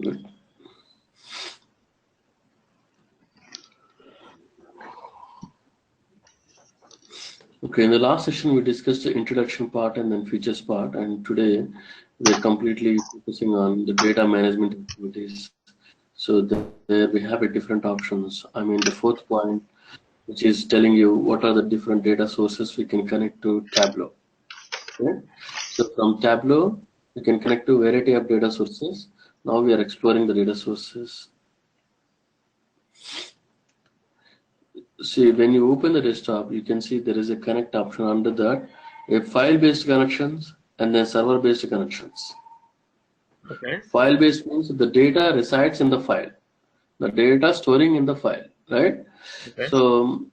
Good. Okay, in the last session we discussed the introduction part and then features part, and today we're completely focusing on the data management activities. So there we have a different options. I mean the fourth point, which is telling you what are the different data sources we can connect to Tableau. Okay? So from Tableau, we can connect to a variety of data sources. Now we are exploring the data sources. See, when you open the desktop, you can see there is a connect option under that, a file-based connections and then server-based connections. Okay. File-based means the data resides in the file, the data storing in the file, right? Okay. So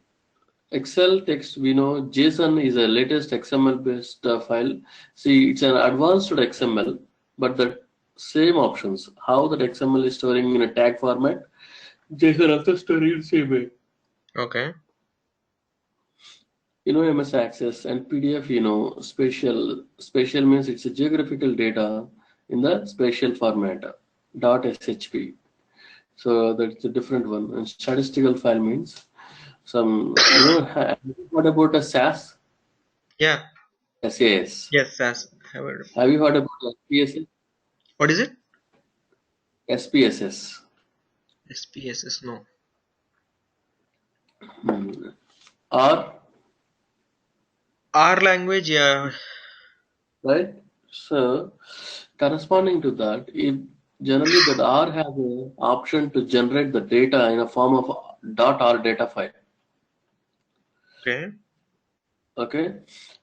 Excel text, we know JSON is a latest XML-based file. See, it's an advanced XML, but the same options, how that XML is storing in a tag format, JSON also storing in the same way. Okay. MS Access and PDF, spatial means it's a geographical data in the spatial format, .shp. So that's a different one. And statistical file means have you heard about a SAS? Yeah. SAS. Yes. As have heard. Have you heard about SPSS? What is it? SPSS. SPSS. No. R, R language. Yeah. right? So corresponding to that, if generally that R has an option to generate the data in a form of .r data file. Okay. Okay,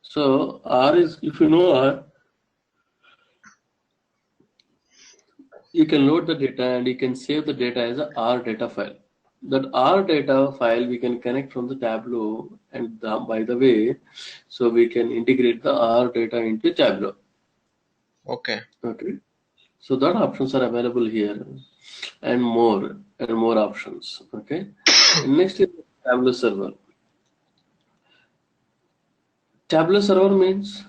so R is, if you know R, you can load the data and you can save the data as a R data file. That R data file we can connect from the Tableau, and by the way, so we can integrate the R data into Tableau. Okay. Okay, so that options are available here, and more options. Okay, and next is Tableau server. Tableau server means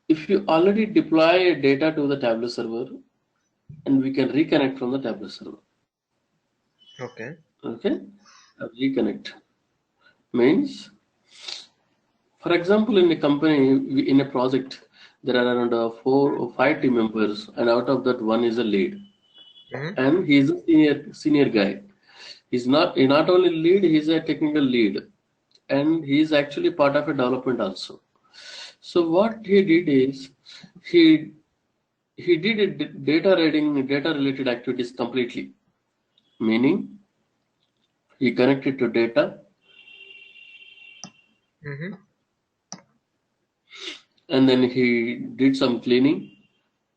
if you already deploy data to the Tableau server, and we can reconnect from the Tableau server. Okay. Okay, reconnect means, for example, in a company, in a project, there are around 4 or 5 team members, and out of that, one is a lead, Mm-hmm. and he is a senior guy. He not only lead, he's a technical lead, and he is actually part of a development also. So what he did is he he did data reading, data related activities completely, meaning he connected to data Mm-hmm. and then he did some cleaning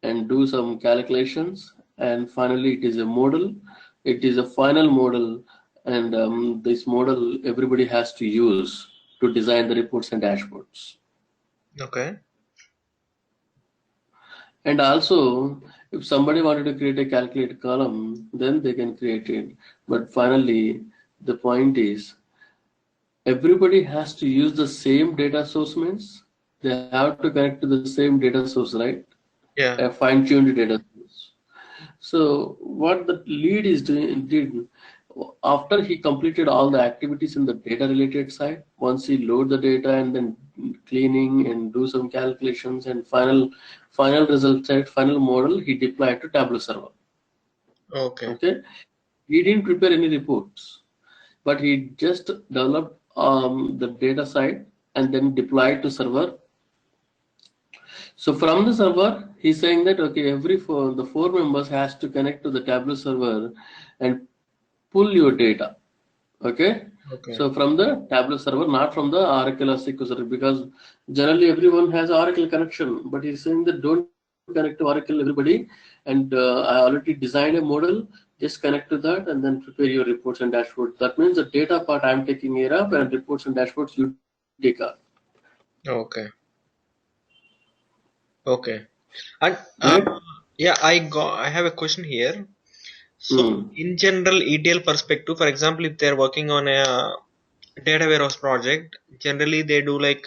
and do some calculations, and finally it is a final model, and this model everybody has to use to design the reports and dashboards. Okay. And also, if somebody wanted to create a calculate column, then they can create it. But finally, the point is everybody has to use the same data source, means they have to connect to the same data source, right? Yeah. A fine-tuned data source. So what the lead is doing did after he completed all the activities in the data related side, once he load the data and then cleaning and do some calculations and final result set, final model, he deployed to Tableau server. Okay. Okay, he didn't prepare any reports, but he just developed the data side and then deployed to server. So from the server, he's saying that okay, the 4 members has to connect to the Tableau server and pull your data. Okay. Okay. So from the Tableau server, not from the Oracle or SQL server, because generally everyone has Oracle connection, but he's saying that don't connect to Oracle, everybody. And I already designed a model. Just connect to that and then prepare your reports and dashboards. That means the data part I'm taking care of, and reports and dashboards you take care. Okay. Okay. And Right? yeah, I have a question here. So Hmm. in general, ETL perspective, for example, if they're working on a data warehouse project, generally they do like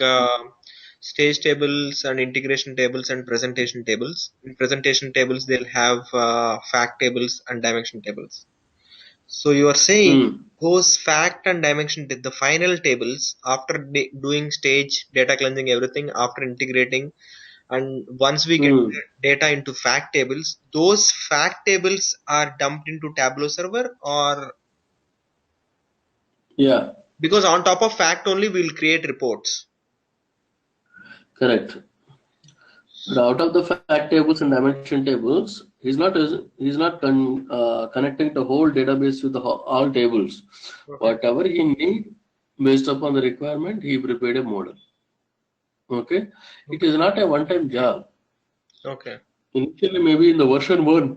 stage tables and integration tables and presentation tables. In presentation tables, they'll have fact tables and dimension tables. So you are saying Hmm. those fact and dimension, the final tables after doing stage data cleansing, everything after integrating, and once we get Hmm. data into fact tables, those fact tables are dumped into Tableau server, or Yeah, because on top of fact only we'll create reports. correct. But out of the fact tables and dimension tables, he's not connecting the whole database with all tables. Okay. Whatever he need, based upon the requirement, he prepared a model. Okay, it Okay. is not a one-time job. Okay. Initially, maybe in the version one,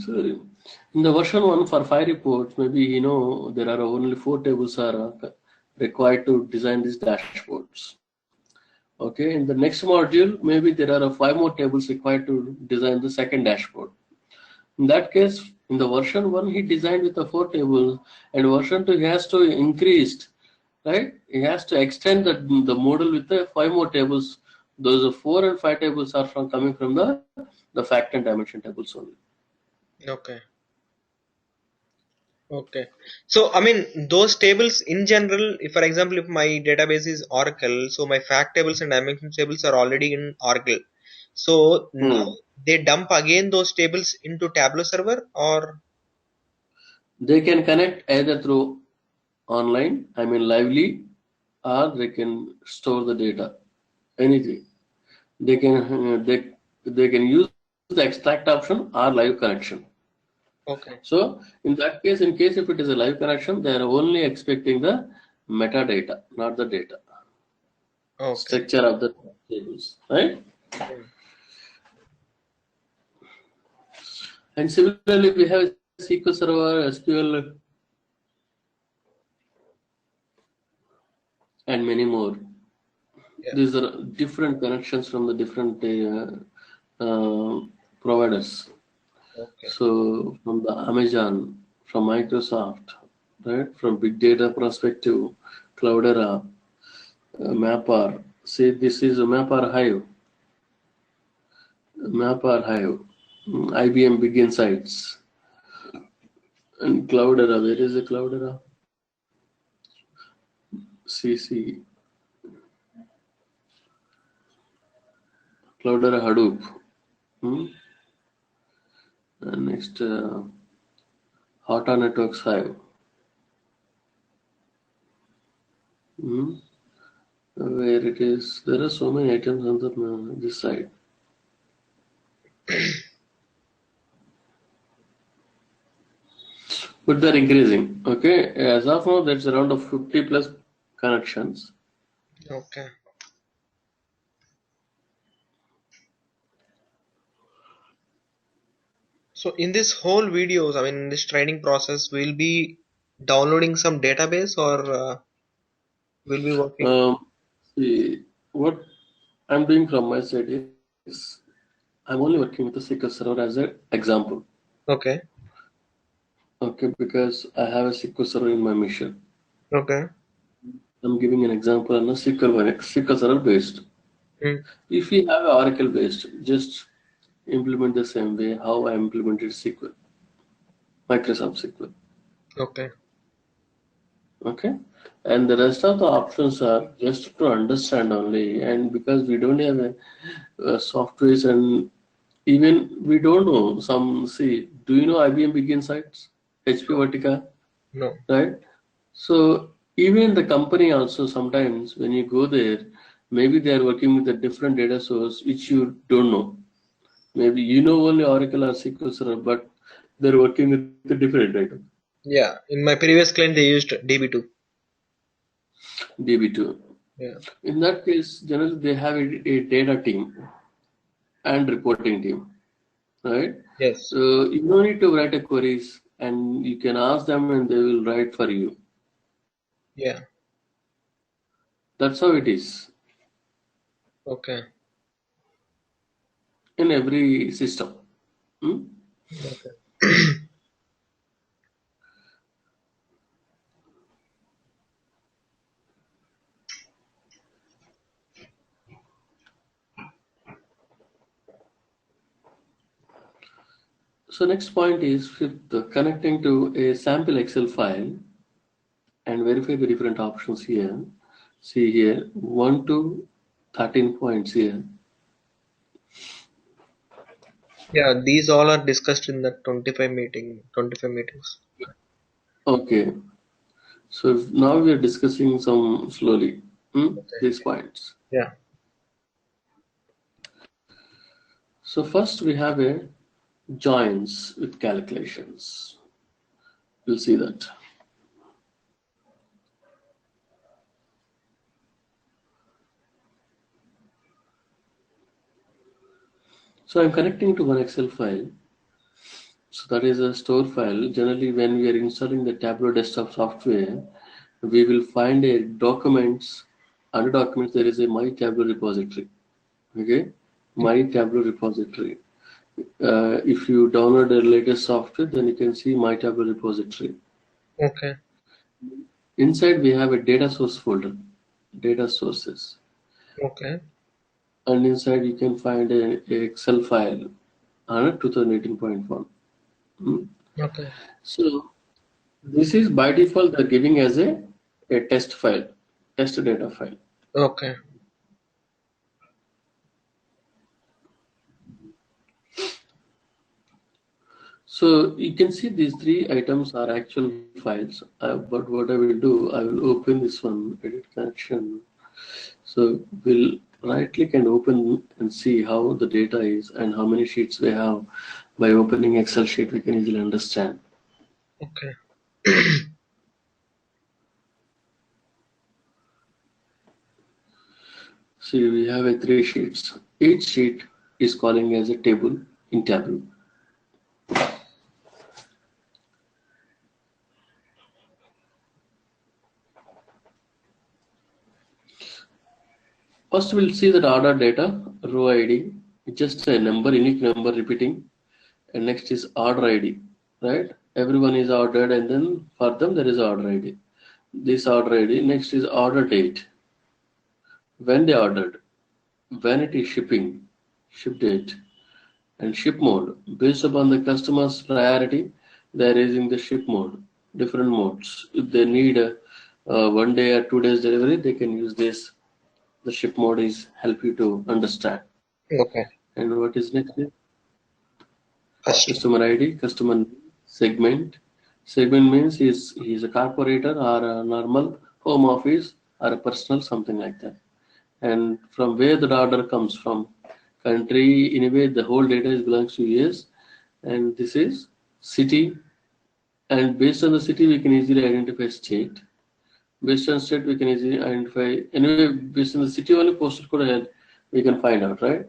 sorry, in the version one for 5 reports, maybe there are only 4 tables are required to design these dashboards. Okay, in the next module, maybe there are 5 more tables required to design the second dashboard. In that case, in the version one, he designed with the 4 tables, and version two, he has to increase, right? He has to extend the model with the 5 more tables. Those 4 and 5 tables are coming from the fact and dimension tables only. Okay. Okay. So, I mean, those tables in general, if for example, if my database is Oracle, so my fact tables and dimension tables are already in Oracle. So now Hmm. they dump again those tables into Tableau server, or They can connect either through online, I mean lively, or they can store the data. Anything. They can use the extract option or live connection. okay. So in that case, in case if it is a live connection, they are only expecting the metadata, not the data Okay. structure of the tables, right? Hmm. And similarly, we have SQL Server, SQL, and many more. Yeah. These are different connections from the different providers. Okay. So from the Amazon, from Microsoft, right? From big data perspective, Cloudera, Mapper. Say this is a Mapper Hive, IBM Big Insights, and Cloudera. Where is the Cloudera? CC, Cloudera Hadoop. Hmm? And next, Hota Networks Hive. Hmm? Where it is, there are so many items on this side. But they're increasing. Okay, as of now, that's around of 50 plus connections. Okay. So in this whole videos, I mean, in this training process, we'll be downloading some database, or we'll be working. Um, See, what I'm doing from my side is I'm only working with the SQL Server as an example. Okay. Okay, because I have a SQL Server in my mission. Okay. I'm giving an example on a SQL Server based. Hmm. If you have a Oracle based, just implement the same way how I implemented SQL, Microsoft SQL. Okay. Okay, and the rest of the options are just to understand only. And because we don't have softwares, and even we don't know some. See, do you know IBM Big Insights, HP Vertica, No. right? So even the company also sometimes when you go there, maybe they are working with a different data source which you don't know. Maybe you know only Oracle or SQL Server, but they're working with a different data. Yeah. In my previous client, they used DB2. DB2. Yeah. In that case, generally they have a data team and reporting team, right? Yes. So you don't need to write a queries, and you can ask them and they will write for you. Yeah. That's how it is Okay. in every system. Hmm? Okay. So next point is fifth, connecting to a sample Excel file and verify the different options here. See here, 1 to 13 points here. Yeah, these all are discussed in the 25 meetings. Okay, so now we are discussing some slowly Okay. these points. Yeah. So first we have a joins with calculations. We'll see that. So I'm connecting to one Excel file. So that is a store file. Generally, when we are installing the Tableau desktop software, we will find a documents. Under documents, there is a My Tableau repository. Okay, My Tableau repository. If you download the latest software, then you can see My Tableau repository. Okay. Inside, we have a data source folder, data sources, Okay. and inside you can find a Excel file on 2018.1. Okay. So this is by default they're giving as a test file, test data file. Okay. So you can see these three items are actual files, but what I will do, I will open this one, edit connection. So we'll right click and open and see how the data is and how many sheets we have. By opening Excel sheet, we can easily understand. Okay. See, we have a three sheets. Each sheet is calling as a table in Tableau. First, we'll see that order data, row ID, just a number, unique number repeating, and next is order ID, right? Everyone is ordered, and then for them there is order ID. This order ID. Next is order date, when they ordered, when it is shipping, ship date, and ship mode. Based upon the customer's priority, they are using the ship mode, different modes. If they need a 1 day or 2 days delivery, they can use this. The ship mode is help you to understand. Okay. And what is next? Customer. Customer ID, customer segment. Segment means he's a corporator or a normal home office or a personal, something like that. And from where the order comes from, country, anyway, the whole data is belongs to US. And this is city. And based on the city, we can easily identify state. Based on state, we can easily identify, anyway, based on the city only postal code we can find out, right?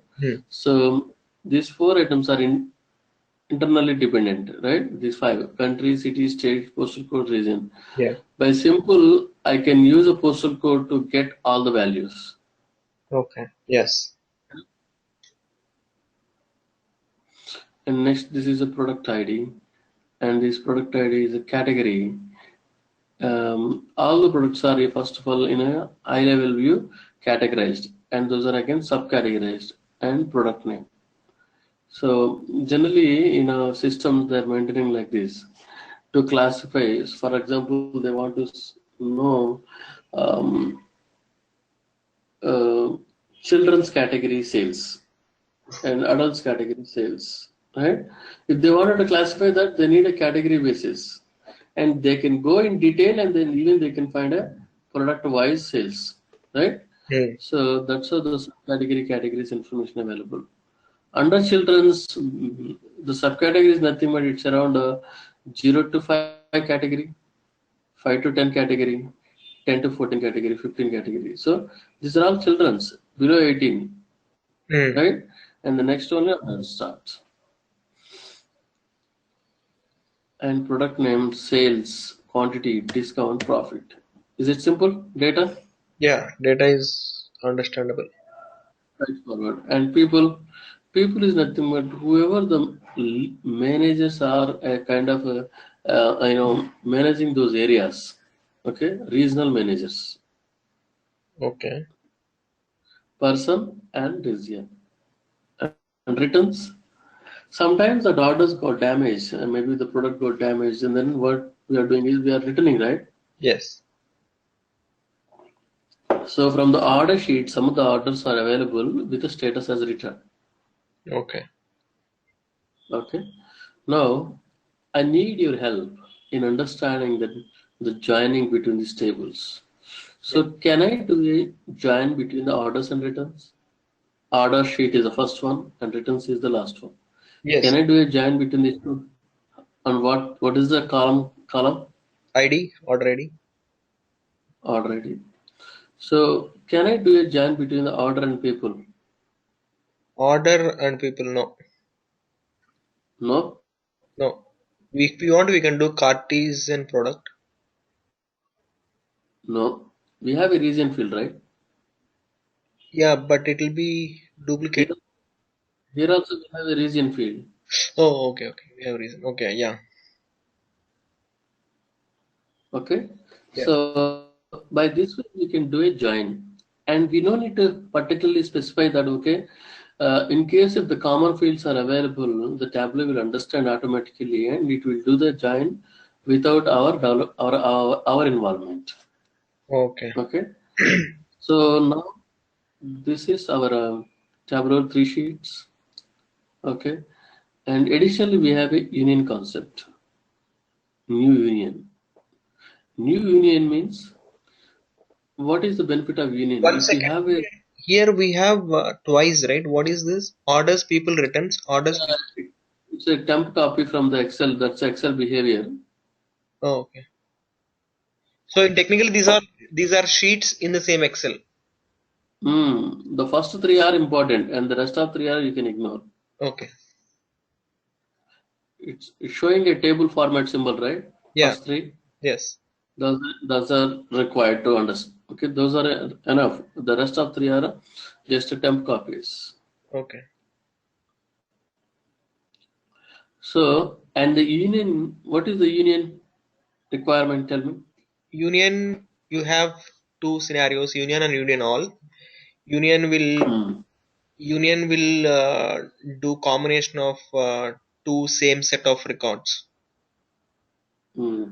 So these four items are internally dependent, right? These five: country, city, state, postal code, region. Yeah. By simple, I can use a postal code to get all the values. Okay. Yes. And next, this is a product ID, and this product ID is a category. All the products are first of all in a high level view categorized, and those are again subcategorized and product name. So generally in a system they're maintaining like this to classify. For example, they want to know um, uh, children's category sales and adults category sales, right? If they wanted to classify that, they need a category basis, and they can go in detail, and then even they can find a product wise sales, right? So that's how the categories information available. Under children's, the subcategory is nothing but it's around 0 to 5 category, 5 to 10 category, 10 to 14 category, 15 category. So these are all children's below 18, right? And the next one starts. And product name, sales, quantity, discount, profit. Is it simple? Data? Yeah. Data is understandable. Straightforward. And people is nothing but whoever the managers are a kind of managing those areas. Okay, regional managers, Okay. person and region, and returns. Sometimes the orders got damaged, maybe the product got damaged, and then what we are doing is we are returning, right? Yes. So from the order sheet, some of the orders are available with the status as return. Okay. Okay. Now, I need your help in understanding the joining between these tables. Yeah. So can I do a join between the orders and returns? Order sheet is the first one and returns is the last one. Can Yes. I do a join between these two? And what is the column? ID, order ID. Order ID. So can I do a join between the order and people? Order and people, no. No, No. If we want, we can do Cartesian product. no. We have a region field, right? Yeah, but it will be Here, duplicate. here also we have a region field. Oh, okay, okay. We have reason. Okay, yeah. Okay. Yeah. So by this way we can do a join, and we don't need to particularly specify that. Okay. In case if the common fields are available, the Tableau will understand automatically, and it will do the join without our involvement. Okay. Okay. So now this is our Tableau 3 sheets. Okay. And additionally, we have a union concept. New union. New union means what is the benefit of union? One If you second. have a Here we have twice, right? What is this? Orders, people, returns. Orders, people. it's a temp copy from the Excel. That's Excel behavior. Oh, okay. So technically, these are sheets in the same Excel. The first three are important, and the rest of three are you can ignore. Okay. It's showing a table format symbol, right? Yeah. First three. Yes. Those are required to understand. Okay, those are enough. The rest of three are just temp copies. Okay. So, and the union, what is the union requirement? Tell me. Union, you have two scenarios: union and union all. Union will Hmm. union will do combination of two same set of records. Hmm.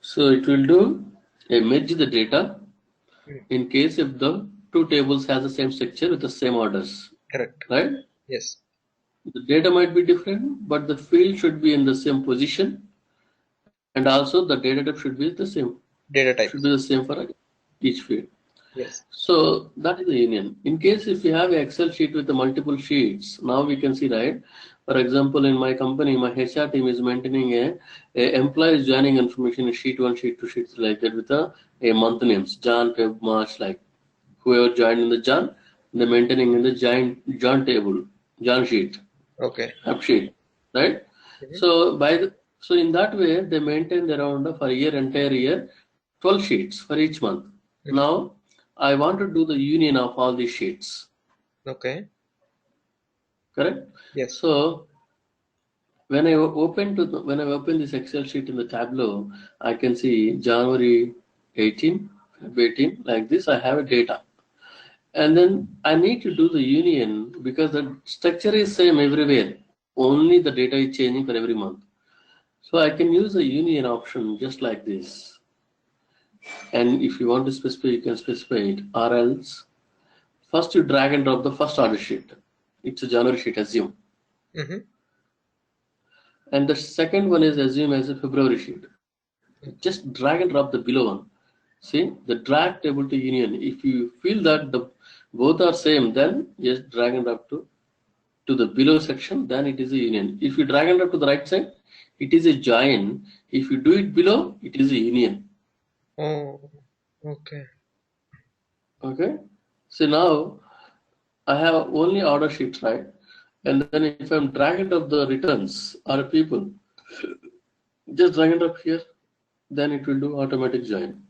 So it will do a merge the data Hmm. in case if the two tables has the same structure with the same orders, Correct. right? Yes. The data might be different, but the field should be in the same position, and also the data type should be the same. Data Should be types. the same for each field. Yes. So that is the union. In case if you have an Excel sheet with the multiple sheets, now we can see, right? For example, in my company, my HR team is maintaining a employees joining information in sheet 1, sheet 2, sheet 3 like that with a month names, Jan, Feb, March, like whoever joined in the Jan, they're maintaining in the Jan table, Jan sheet, Okay. app sheet, right? Mhm. So in that way, they maintain around for entire year, 12 sheets for each month. Mhm. Now, I want to do the union of all these sheets, Okay. correct? Yes. So when I open this Excel sheet in the Tableau, I can see January 18, Feb 18, like this. I have a data, and then I need to do the union because the structure is same everywhere. Only the data is changing for every month. So I can use the union option just like this. And if you want to specify, you can specify it. Or else, first you drag and drop the first order sheet. It's a January sheet, assume. Mm-hmm. And the second one is assume as a February sheet. Okay. Just drag and drop the below one. See the drag table to union. If you feel that the both are same, then just drag and drop to the below section, then it is a union. If you drag and drop to the right side, it is a join. If you do it below, it is a union. Oh. Okay. Okay. So now I have only order sheets, right? And then if I'm dragging up the returns or people, just drag it up here, then it will do automatic join.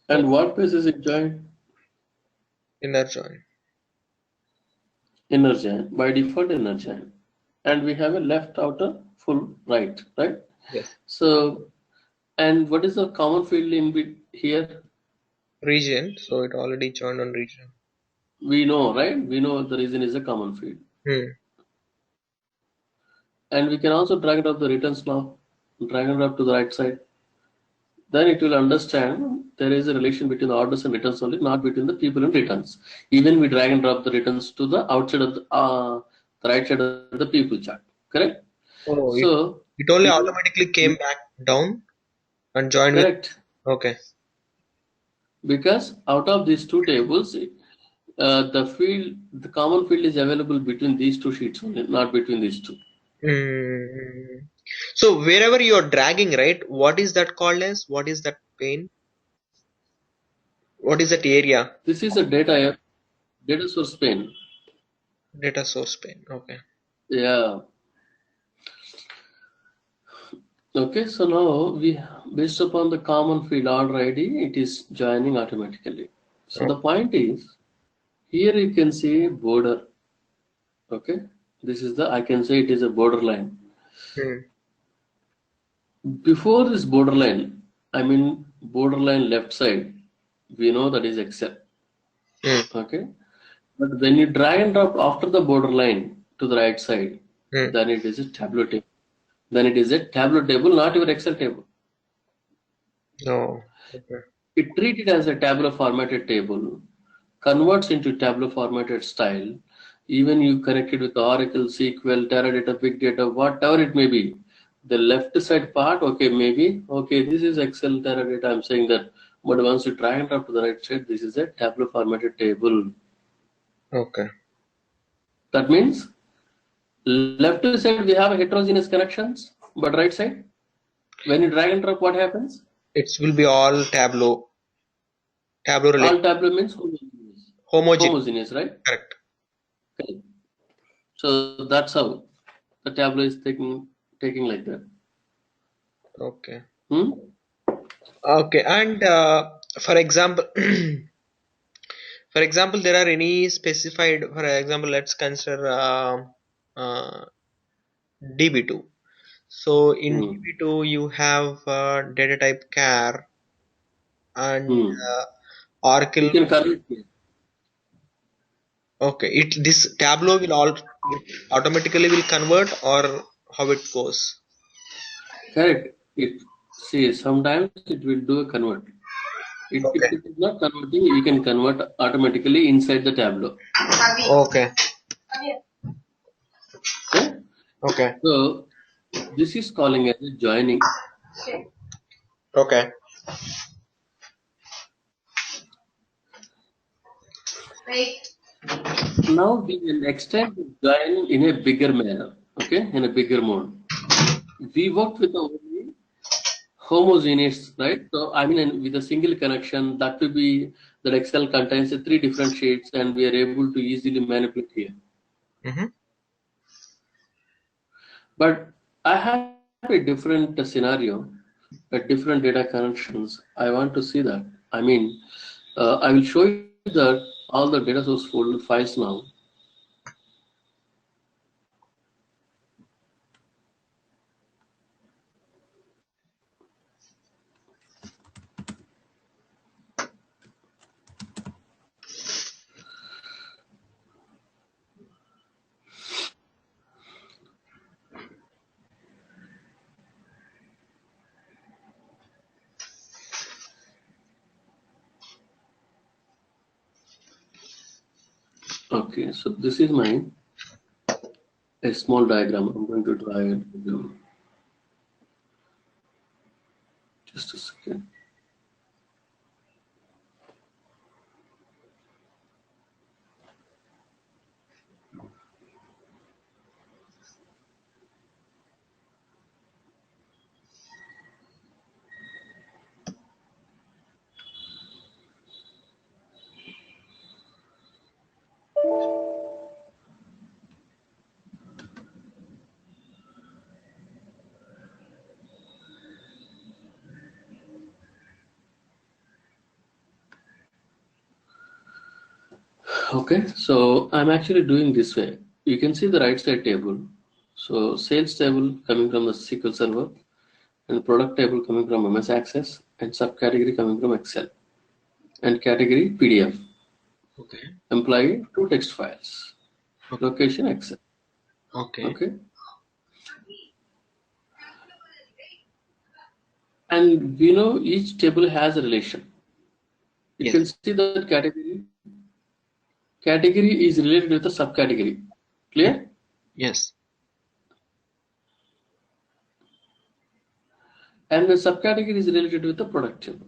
Oh. And what page is it join? Inner join. Inner join. By default, inner join. And we have a left outer full right, right? Yes. So, and what is the common field here? Region. So it already joined on region. We know, right? We know the reason is a common field. Hmm. And we can also drag and drop the returns now, drag and drop to the right side. Then it will understand there is a relation between the orders and returns only, not between the people and returns. Even we drag and drop the returns to the outside of the right side of the people chart. Correct? Oh, So, it only automatically came back down and joined with. correct. Okay. Because out of these two tables, the common field is available between these two sheets only, not between these two. Hmm. So wherever you're dragging, right? What is that called as? What is that pane? What is that area? This is a data source pane. Data source pane. Okay. Yeah. Okay. So now based upon the common field order ID, it is joining automatically. So the point is, here you can see border. Okay. This is I can say it is a borderline. Hmm. Before this borderline, I mean borderline left side, we know that is Excel. Hmm. Okay. But when you drag and drop after the borderline to the right side, Hmm. then it is a Tableau table. Then it is a Tableau table, not your Excel table. Oh. Okay. It treats it as a Tableau formatted table, converts into Tableau formatted style. Even you connect it with Oracle, SQL, Teradata, Big Data, whatever it may be. The left side part, okay, maybe, okay, this is Excel, Teradata, I'm saying that. But once you drag and drop to the right side, this is a Tableau formatted table. Okay. That means left side we have heterogeneous connections, but right side, when you drag and drop, what happens? It will be all Tableau. Tableau related. All Tableau means homogeneous. Homogeneous. Homogeneous, right? Correct. Okay. So that's how the Tableau is taking like that. Okay. Hmm? Okay. And for example, for example, there are any specified. For example, let's consider DB2. So in Hmm. DB2 you have data type char and Hmm. You Oracle. can convert it. Okay, this Tableau will all it automatically will convert or how it goes. Correct. Sometimes it will do a convert. If Okay. it is not converting, you can convert automatically inside the Tableau. Okay. Okay. Okay. So this is calling as a joining. Okay. Now we will extend the join in a bigger manner. Okay, in a bigger mode. We worked with only homogeneous, right? So I mean, and with a single connection, that will be that Excel contains three different sheets, and we are able to easily manipulate here. Mm-hmm. But I have a different scenario, a different data connections. I want to see that. I mean, I will show you that all the data source folder files now. Okay, so this is a small diagram. I'm going to draw it. Just a second. Okay, so I'm actually doing this way. You can see the right side table. So sales table coming from the SQL Server, and product table coming from MS Access, and subcategory coming from Excel, and category PDF. Okay. Employee two text files. Okay. location Excel. Okay. Okay. And we know each table has a relation. You Yes. can see that category is related with a subcategory. Mm. Clear? Yes. And the subcategory is related with the product table.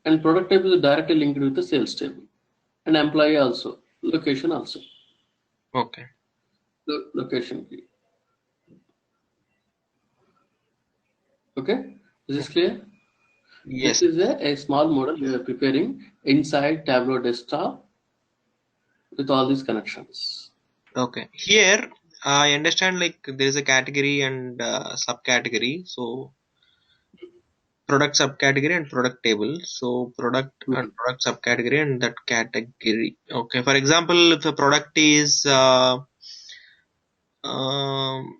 And product table is directly linked with the sales table. And employee also. Location also. Okay. Location key. Okay? This is Okay. clear? Yes. This is a small model we are preparing inside Tableau desktop with all these connections. Okay. Here I understand like there is a category and subcategory. So product subcategory and product table. So product and Mhm. product subcategory and that category. Okay. For example, if a product is um,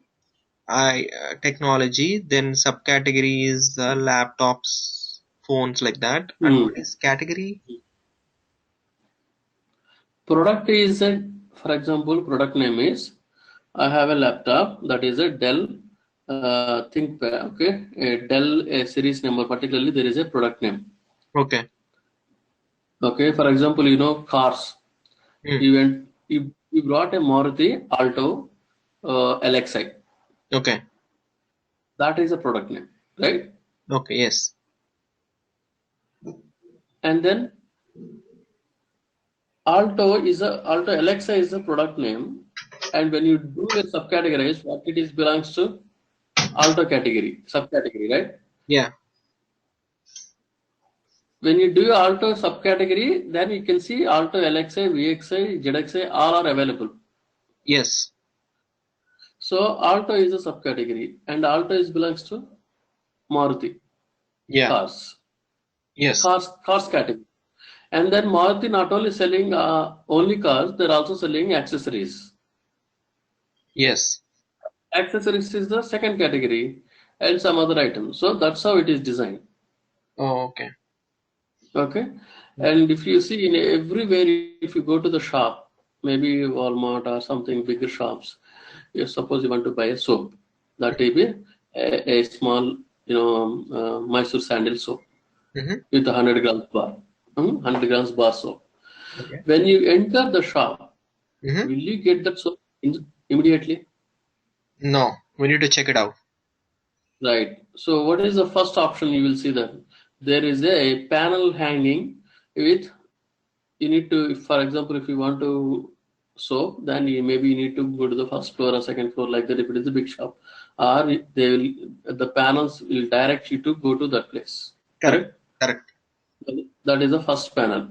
technology, then subcategory is laptops, phones like that. And what Hmm. is category? Product is a, for example, product name is I have a laptop that is a Dell ThinkPad. Okay, a Dell a series number. Particularly, there is a product name. Okay. Okay, for example, cars. Hmm. You brought a Maruti Alto LXI. Okay. That is a product name, right? Okay. Yes. And then Alto LXI is a product name. And when you do a subcategorize, what it is belongs to Alto category, subcategory, right? Yeah. When you do Alto subcategory, then you can see Alto LXI, VXI, ZXI, all are available. Yes. So Alto is a subcategory, and Alto is belongs to Maruti Yeah. cars, Yes. cars category. And then Maruti not only selling only cars, they're also selling accessories. Yes. Accessories is the second category, and some other items. So that's how it is designed. Oh, okay. Okay, Okay. and if you see in everywhere, if you go to the shop, maybe Walmart or something bigger shops, you suppose you want to buy a soap, that may be a small, Mysore sandal soap Mm-hmm. with 100 grams bar, 100 grams bar soap. Okay. When you enter the shop, Mm-hmm. will you get that soap immediately? No, we need to check it out. Right. So what is the first option you will see that there is a panel hanging with you need to, for example, if you want to soap, then you need to go to the first floor or second floor like that if it is a big shop, or they will the panels will direct you to go to that place. Correct. Correct? Correct. That is the first panel.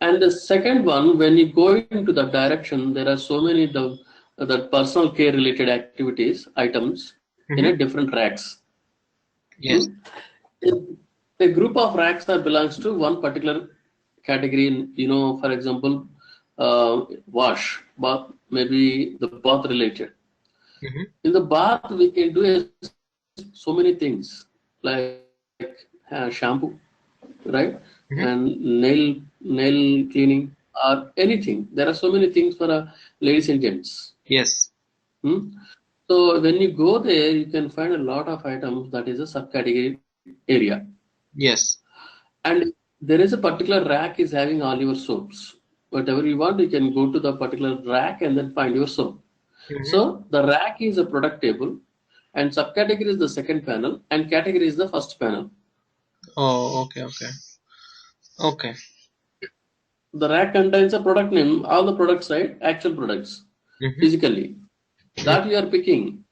And the second one, when you go into that direction, there are so many the personal care related activities items in a Mm-hmm. different racks. Yes. Hmm? A group of racks that belongs to one particular category. For example, wash, bath, maybe the bath related. Mm-hmm. In the bath, we can do so many things like shampoo, right? Mm-hmm. And nail cleaning or anything. There are so many things for ladies and gents. Yes. Hmm? So when you go there, you can find a lot of items that is a subcategory area. Yes. And there is a particular rack is having all your soaps. Whatever you want, you can go to the particular rack and then find your soap. Mm-hmm. So the rack is a product table, and subcategory is the second panel, and category is the first panel. Oh, okay. Okay. Okay. The rack contains a product name, all the products, right? Actual products, Mm-hmm. physically. That you are picking.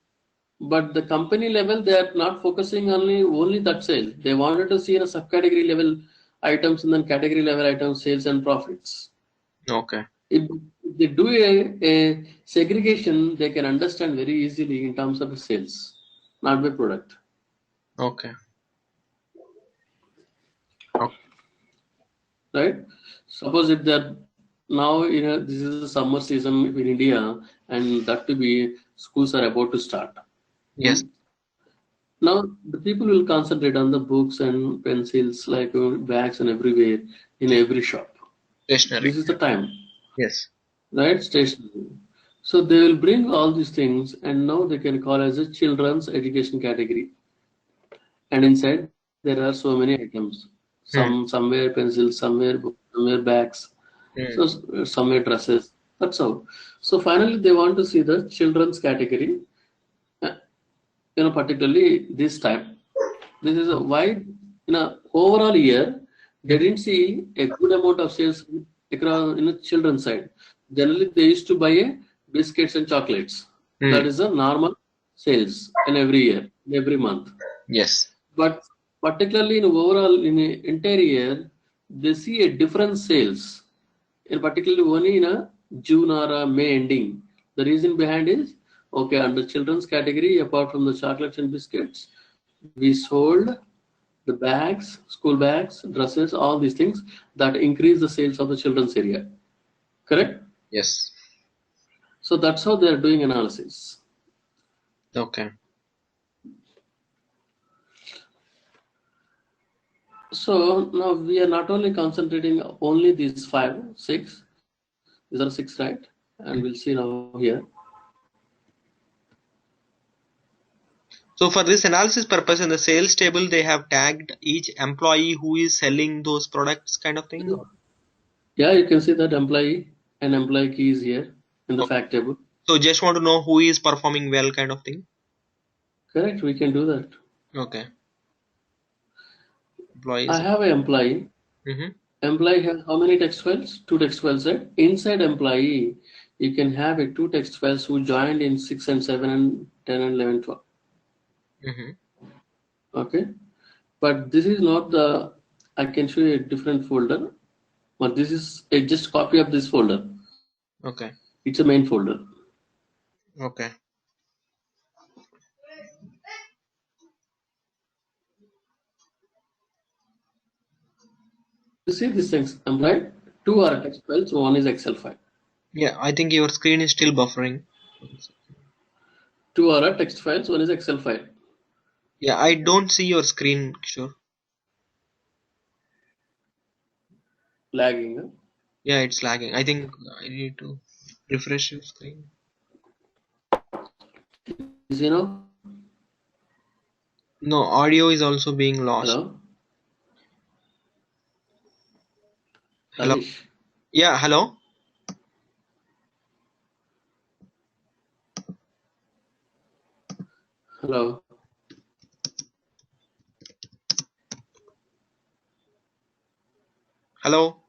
But the company level, they are not focusing only that sale. They wanted to see in a subcategory level items and then category level items, sales and profits. Okay. If they do a segregation, they can understand very easily in terms of the sales, not by product, Okay. Okay. right? Suppose if they're now, this is the summer season in India, and that to be schools are about to start. Yes. Hmm? Now the people will concentrate on the books and pencils, like bags and everywhere in every shop. Stationary. This is the time. Yes. right? Stationary. So they will bring all these things, and now they can call as a children's education category. And inside there are so many items. Hmm. Somewhere pencils, somewhere books, somewhere bags, Hmm. so somewhere dresses. That's how. So finally, they want to see the children's category. uh, Particularly this time. This is a wide, overall year, they Hmm. didn't see a good amount of sales across in the children's side. Generally, they used to buy biscuits and chocolates. Hmm. That is a normal sales in every year, in every month. Yes. But particularly in overall in the entire year, they see a different sales. In particularly only in a June or a May ending. The reason behind is okay under children's category, apart from the chocolates and biscuits, we sold the bags, school bags, dresses, all these things that increase the sales of the children's area. Correct? Yes. So that's how they are doing analysis. Okay. So now we are not only concentrating only these five, six. These are six, right? And we'll see now here. So for this analysis purpose in the sales table, they have tagged each employee who is selling those products kind of thing. Yeah, you can see that employee and employee key is here in the Okay. fact table. So just want to know who is performing well kind of thing. Correct, we can do that. Okay. I Employees. have an employee. Mm-hmm. Employee has how many text files? Two text files, right? Inside employee, you can have a two text files who joined in 6 and 7 and 10 and 11, 12. Mm-hmm. Okay. But this is not the, I can show you a different folder. But this is a just copy of this folder. Okay. It's a main folder. Okay. You see these things, employee? Two are text files, one is Excel file. Yeah, I think your screen is still buffering. Two are text files, one is Excel file. Yeah, I don't see your screen, sure. Lagging. Huh? Yeah, it's lagging. I think I need to refresh your screen. Is you know? No, audio is also being lost. Hello? Hello. Rajesh. Yeah, hello. Hello. Hello.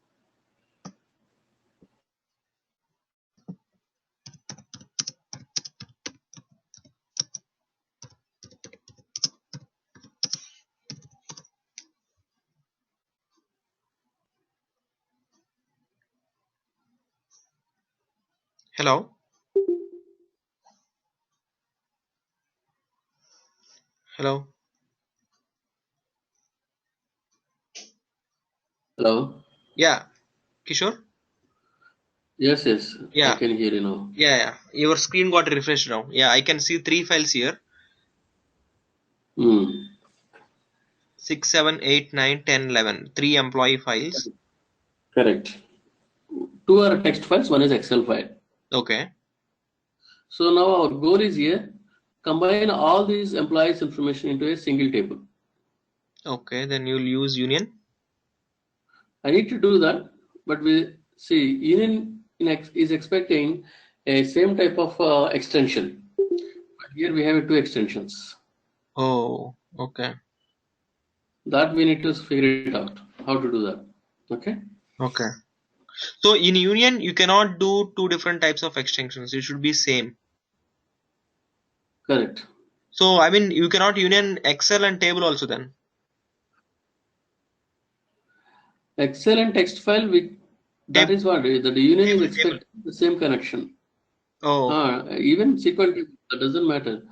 Hello. Hello. Hello. Yeah, Kishore. Yes, yes. I Yeah, can hear you now. yeah. Your screen got refreshed now. Yeah, I can see three files here. Hmm. 6, 7, 8, 9, 10, 11. Three employee files. Correct. Two are text files, one is Excel file. Okay. So now our goal is here, combine all these employees information into a single table. Okay, then you'll use union. I need to do that, but we see Union is expecting a same type of extension. But here we have two extensions. Oh, okay. That we need to figure it out, how to do that. Okay? Okay. So in union, you cannot do two different types of extensions. It should be same. Correct. So I mean, you cannot union Excel and table also then. Excel and text file, that Table, is what the union is table. expecting the same connection. Oh, Even SQL table, that doesn't matter.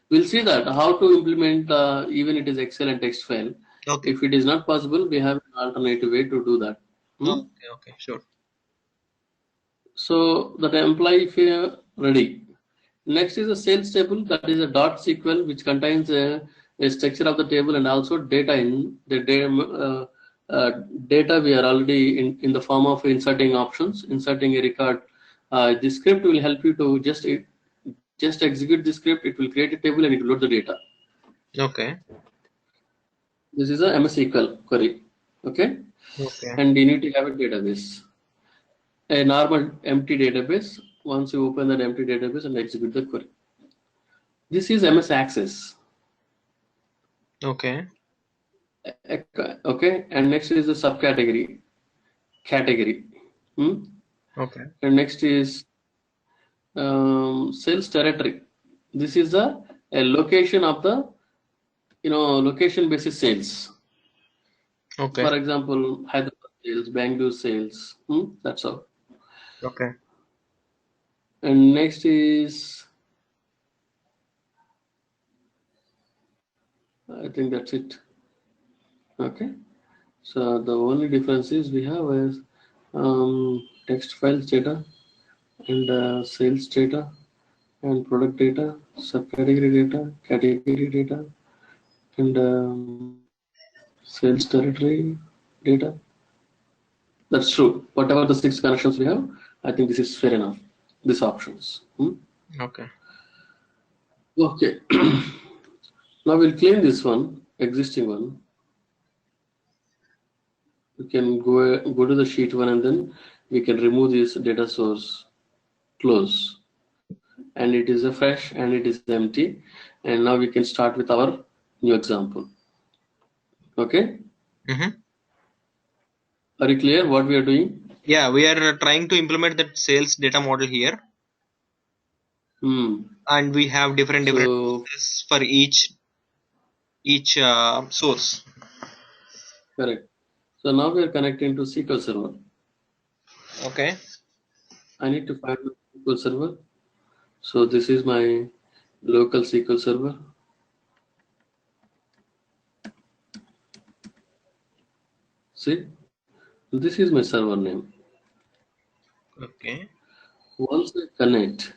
We'll see that how to implement even it is Excel and text file. okay. If it is not possible, we have an alternative way to do that. Hmm? Okay, okay, sure. So that employee if you are ready. Next is a sales table, that is a dot SQL which contains a structure of the table and also data in the data we are already in the form of inserting options, inserting a record The script will help you to just execute the script. It will create a table and it will load the data. Okay. This is a MS SQL query. Okay. Okay. And you need to have a database, a normal empty database. Once you open that empty database and execute the query, this is MS Access. Okay. Okay, and next is the subcategory category. Okay. And next is sales territory. This is a location of the location basis sales. Okay. For example, Hyderabad sales, Bangalore sales. That's all. Okay. And next is, I think that's it. Okay. So the only difference is we have is text files data and sales data and product data, subcategory data, category data, and sales territory data. That's true. Whatever the 6 connections we have, I think this is fair enough. These options. Okay. Okay. Now we'll clean this one, existing one. We can go to the sheet one and then we can remove this data source, close. And it is a fresh and it is empty. And now we can start with our new example. Okay. Are you clear what we are doing? Yeah, we are trying to implement that sales data model here, and we have different sources for each source. Correct. So now we are connecting to SQL Server. Okay. I need to find the SQL Server. So this is my local SQL Server. See, this is my server name. Okay. Once I connect,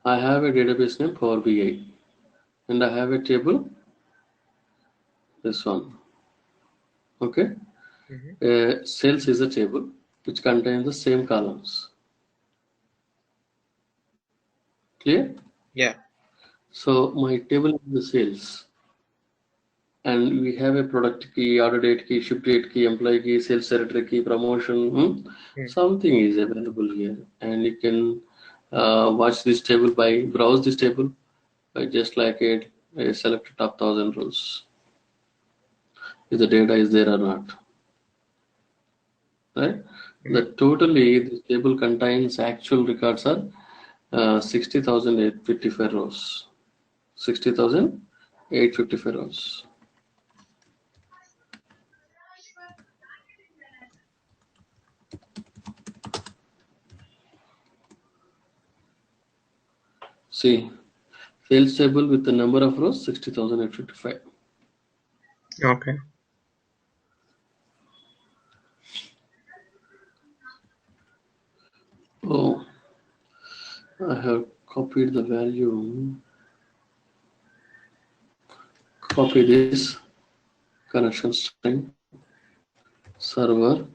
I have a database name Power BI, and I have a table. This one. Okay. Sales is a table which contains the same columns. Clear? Yeah. So my table is the sales, and we have a product key, order date key, ship date key, employee key, sales territory key, promotion. Something is available here, and you can watch this table by browse this table by just like it. Select top 1,000 rows. If the data is there or not, right? The totally this table contains actual records are 60,855 rows. 60,855 rows. See, sales table with the number of rows 60,855. Okay. Oh, I have copied the value. Copy this connection string server,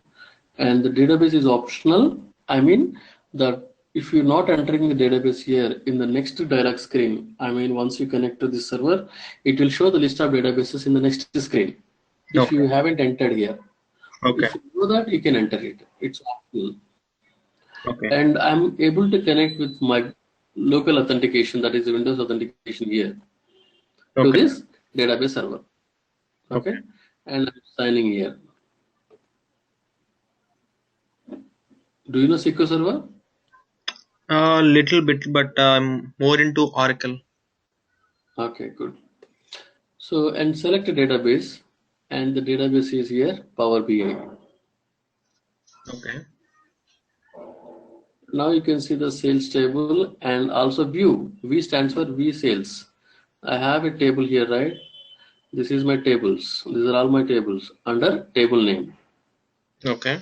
and the database is optional. I mean that if you're not entering the database here in the next dialog screen, I mean once you connect to this server, it will show the list of databases in the next screen. If you haven't entered here, if you know that, you can enter it. It's optional. Okay. And I'm able to connect with my local authentication, that is Windows authentication here, to this database server. Okay. And I'm signing here. Do you know SQL Server? A little bit, but I'm more into Oracle. Okay, good. So, and select a database, and the database is here, Power BI. Okay. Now you can see the sales table and also view. V stands for V sales. I have a table here, right? This is my tables. These are all my tables under table name. Okay.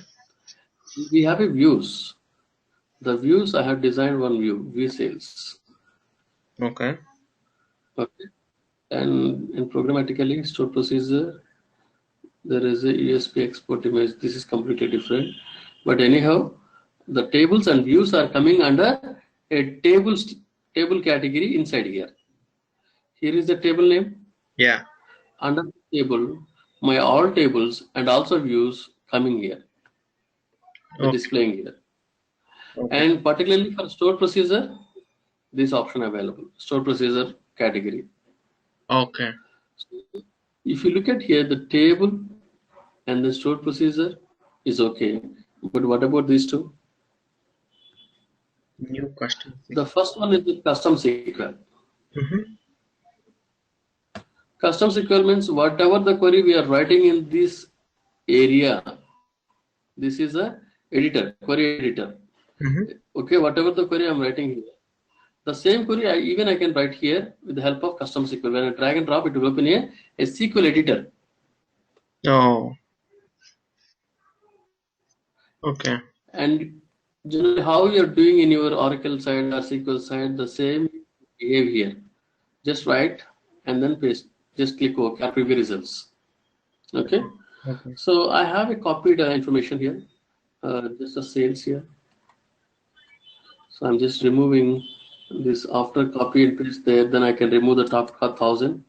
We have a views. The views, I have designed one view, V sales. Okay. Okay. and programmatically stored procedure, there is a USP export image. This is completely different. But anyhow, the tables and views are coming under a table category inside here. Here is the table name. Yeah. Under the table, my all tables and also views coming here, the Okay. displaying here. Okay. And particularly for stored procedure, this option available, stored procedure category. Okay. So if you look at here, the table and the stored procedure is okay. But what about these two? New custom. The first one is the custom SQL. Mm-hmm. Custom SQL means whatever the query we are writing in this area, this is a editor, query editor. Mm-hmm. Okay, whatever the query I'm writing here, the same query I can write here with the help of custom SQL. When I drag and drop, it will open a SQL editor. Oh. Okay. And generally, how you're doing in your Oracle side or SQL side, the same behave here. Just write and then paste. Just click OK or preview results. Okay. Okay. So I have a copied information here. Just the sales here. So I'm just removing this after copy and paste there. Then I can remove the top 1,000.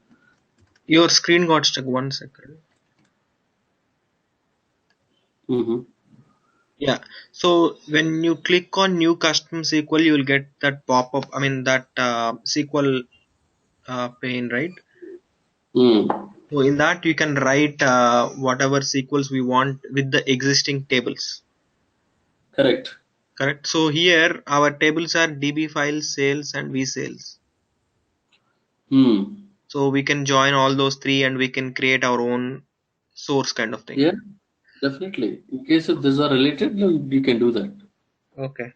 Your screen got stuck. 1 second. Mm-hmm. Yeah. So when you click on new custom SQL, you will get that pop-up. I mean that SQL pane, right? Mm. So in that you can write whatever SQLs we want with the existing tables. Correct. Correct. So here our tables are DB files, sales, and vSales. Mm. So we can join all those three and we can create our own source kind of thing. Yeah, definitely. In case if these are related, then you can do that. Okay.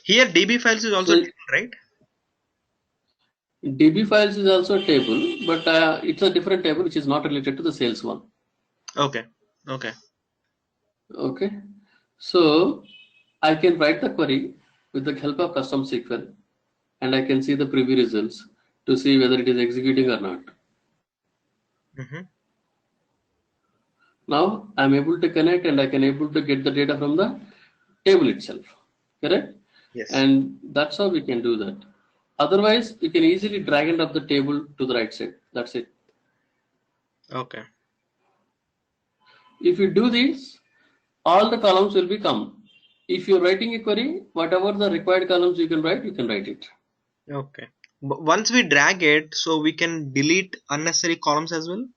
Here DB files is also So table, right? DB files is also a table, but it's a different table which is not related to the sales one. Okay. Okay. Okay. So I can write the query with the help of custom SQL and I can see the preview results to see whether it is executing or not. Mm-hmm. Now I'm able to connect and I can able to get the data from the table itself. Correct? Yes. And that's how we can do that. Otherwise, you can easily drag and drop the table to the right side. That's it. Okay. If you do this, all the columns will become. If you're writing a query, whatever the required columns you can write it. Okay. But once we drag it, so we can delete unnecessary columns as well.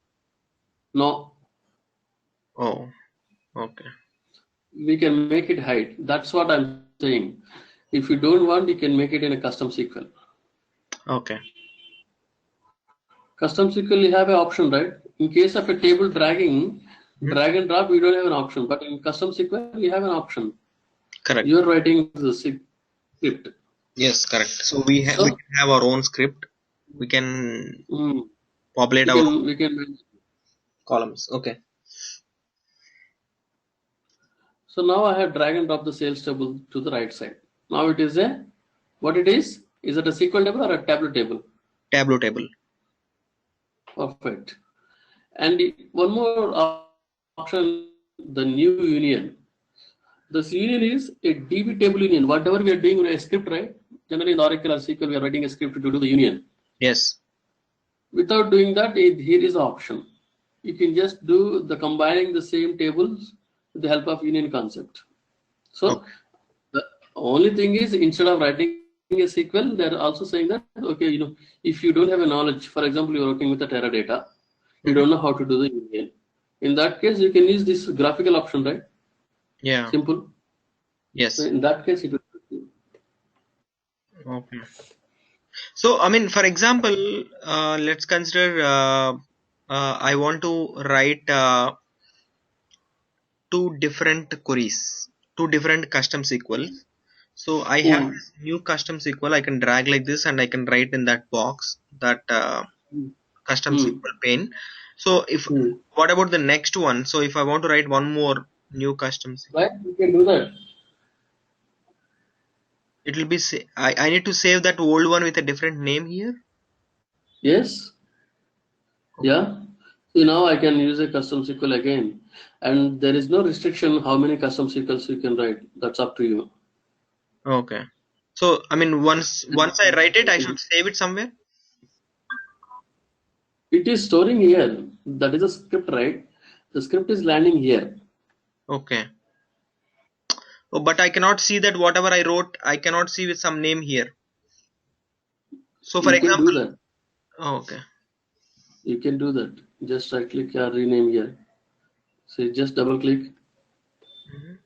No, Oh. Okay. we can make it hide. That's what I'm saying. If you don't want, you can make it in a custom SQL. Okay. Custom SQL, you have an option, right? In case of a table dragging, Mhm. drag and drop, you don't have an option. But in custom SQL, you have an option. Correct. You're writing the script. Yes, correct. So we So can have our own script. We can populate our own we can. columns. Okay. So now I have drag and drop the sales table to the right side. Now it is a what it is? Is it a SQL table or a Tableau table? Tableau table. Perfect. And one more option, the new union. This union is a DB table union. Whatever we are doing with a script, right? Generally in Oracle or SQL, we are writing a script to do the union. Yes. Without doing that, here is the option. You can just do the combining the same tables with the help of union concept. So Okay. the only thing is instead of writing a SQL, they're also saying that, okay, if you don't have a knowledge, for example, you're working with the Teradata, you don't know how to do the union. In that case, you can use this graphical option, right? Yeah. Simple. Yes. So in that case, it will. Okay. So I mean, for example, let's consider I want to write two different queries, two different custom SQLs. So I have Mm, this new custom SQL. I can drag like this, and I can write in that box that mm, custom mm, SQL pane. So if mm. what about the next one? So if I want to write one more new custom SQL, Right? You can do that. it will be I need to save that old one with a different name here. Yes. Yeah. So now I can use a custom SQL again, and there is no restriction how many custom SQLs you can write. That's up to you. Okay. So I mean, once I write it, I should save it somewhere. It is storing here. That is a script, right? The script is landing here. Okay. Oh, but I cannot see that whatever I wrote, I cannot see with some name here. So for You can do example, that. oh, okay. You can do that. Just right click or rename here. So just double click. Mhm.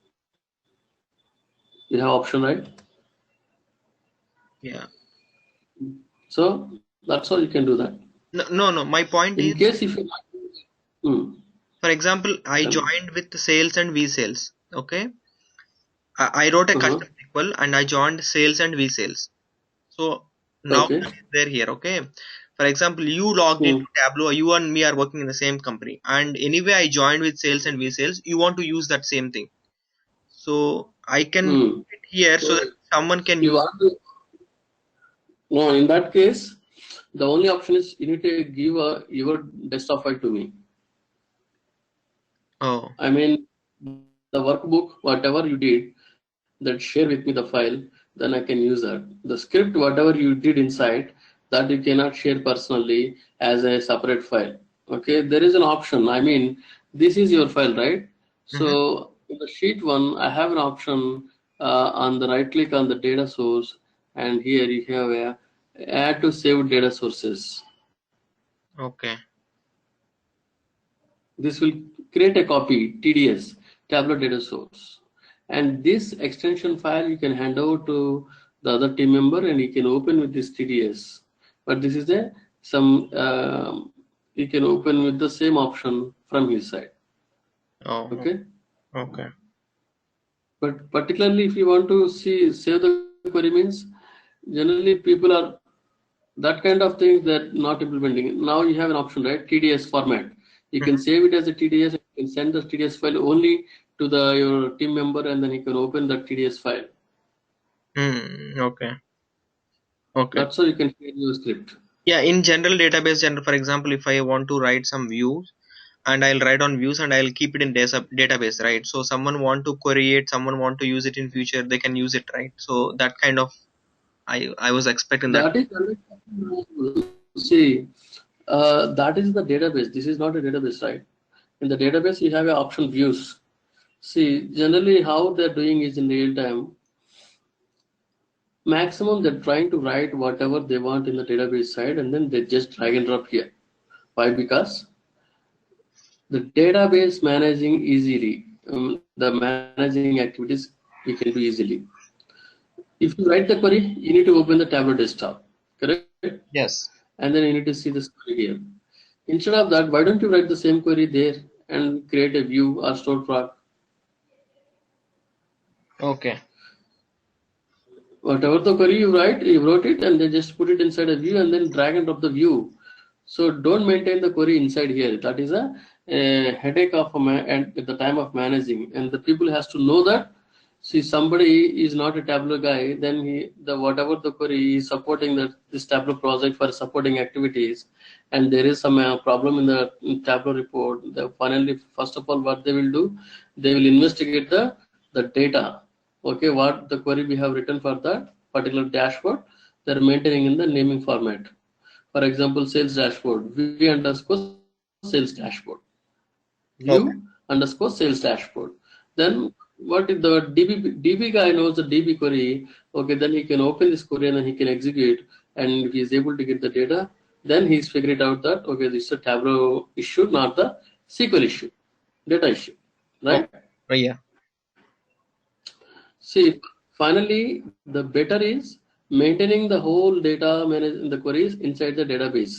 You have option, right? Yeah. So that's how you can do that. No, no, no. My point In is, case if you, hmm, for example, I tell me. joined with sales and V-sales. Okay. I wrote a Uh-huh. custom SQL and I joined sales and V-sales. So now Okay. they're here. Okay. For example, you logged into Hmm. Tableau. You and me are working in the same company, and anyway, I joined with sales and V-sales. You want to use that same thing. So I can Hmm. keep it here so that So someone can you use. want to, no, in that case, the only option is you need to give your desktop file to me. Oh, I mean, the workbook, whatever you did, that share with me the file, then I can use that. The script, whatever you did inside, that you cannot share personally as a separate file. Okay, there is an option. I mean, this is your file, right? hmm, So in the sheet one, I have an option on the right click on the data source, and here you have a add to save data sources. okay, This will create a copy, TDS, Tableau data source. And this extension file you can hand over to the other team member and you can open with this TDS. But this is a some you can open with the same option from his side. oh, Okay. okay, But particularly if you want to see save the query means generally people are that kind of things that not implementing. Now you have an option, right? TDS format. You can hmm, save it as a TDS. You can send the TDS file only to the your team member, and then you can open the TDS file. okay, okay. That's how you can create your script. Yeah, in general database, general, for example, if I want to write some views and I'll write on views and I'll keep it in database, right? So someone want to query it, someone want to use it in future, they can use it, right? So that kind of I was expecting that. That is see, that is the database. This is not a database, right? In the database, you have a option views. See, generally how they're doing is in real time. Maximum they're trying to write whatever they want in the database side, and then they just drag and drop here. Why? Because the database managing easily, the managing activities we can do easily. If you write the query, you need to open the Tableau desktop, correct? Yes. And then you need to see this query here. Instead of that, why don't you write the same query there and create a view or store plot? Okay. Whatever the query you write, you wrote it and then just put it inside a view and then drag and drop the view. So don't maintain the query inside here. That is a headache of at the time of managing, and the people has to know that. See, somebody is not a Tableau guy, then the whatever the query is supporting this Tableau project for supporting activities, and there is some problem in the Tableau report. Finally, first of all, what they will do, they will investigate the data. Okay, what the query we have written for that particular dashboard, they're maintaining in the naming format. For example, sales dashboard, v underscore sales dashboard, view Okay. underscore sales dashboard. Then what if the DB guy knows the DB query? Okay, then he can open this query and then he can execute, and if he is able to get the data, then he's figured out that okay, this is a Tableau issue, not the SQL issue, data issue, Okay. right? Yeah. See, finally, the better is maintaining the whole data manage the queries inside the database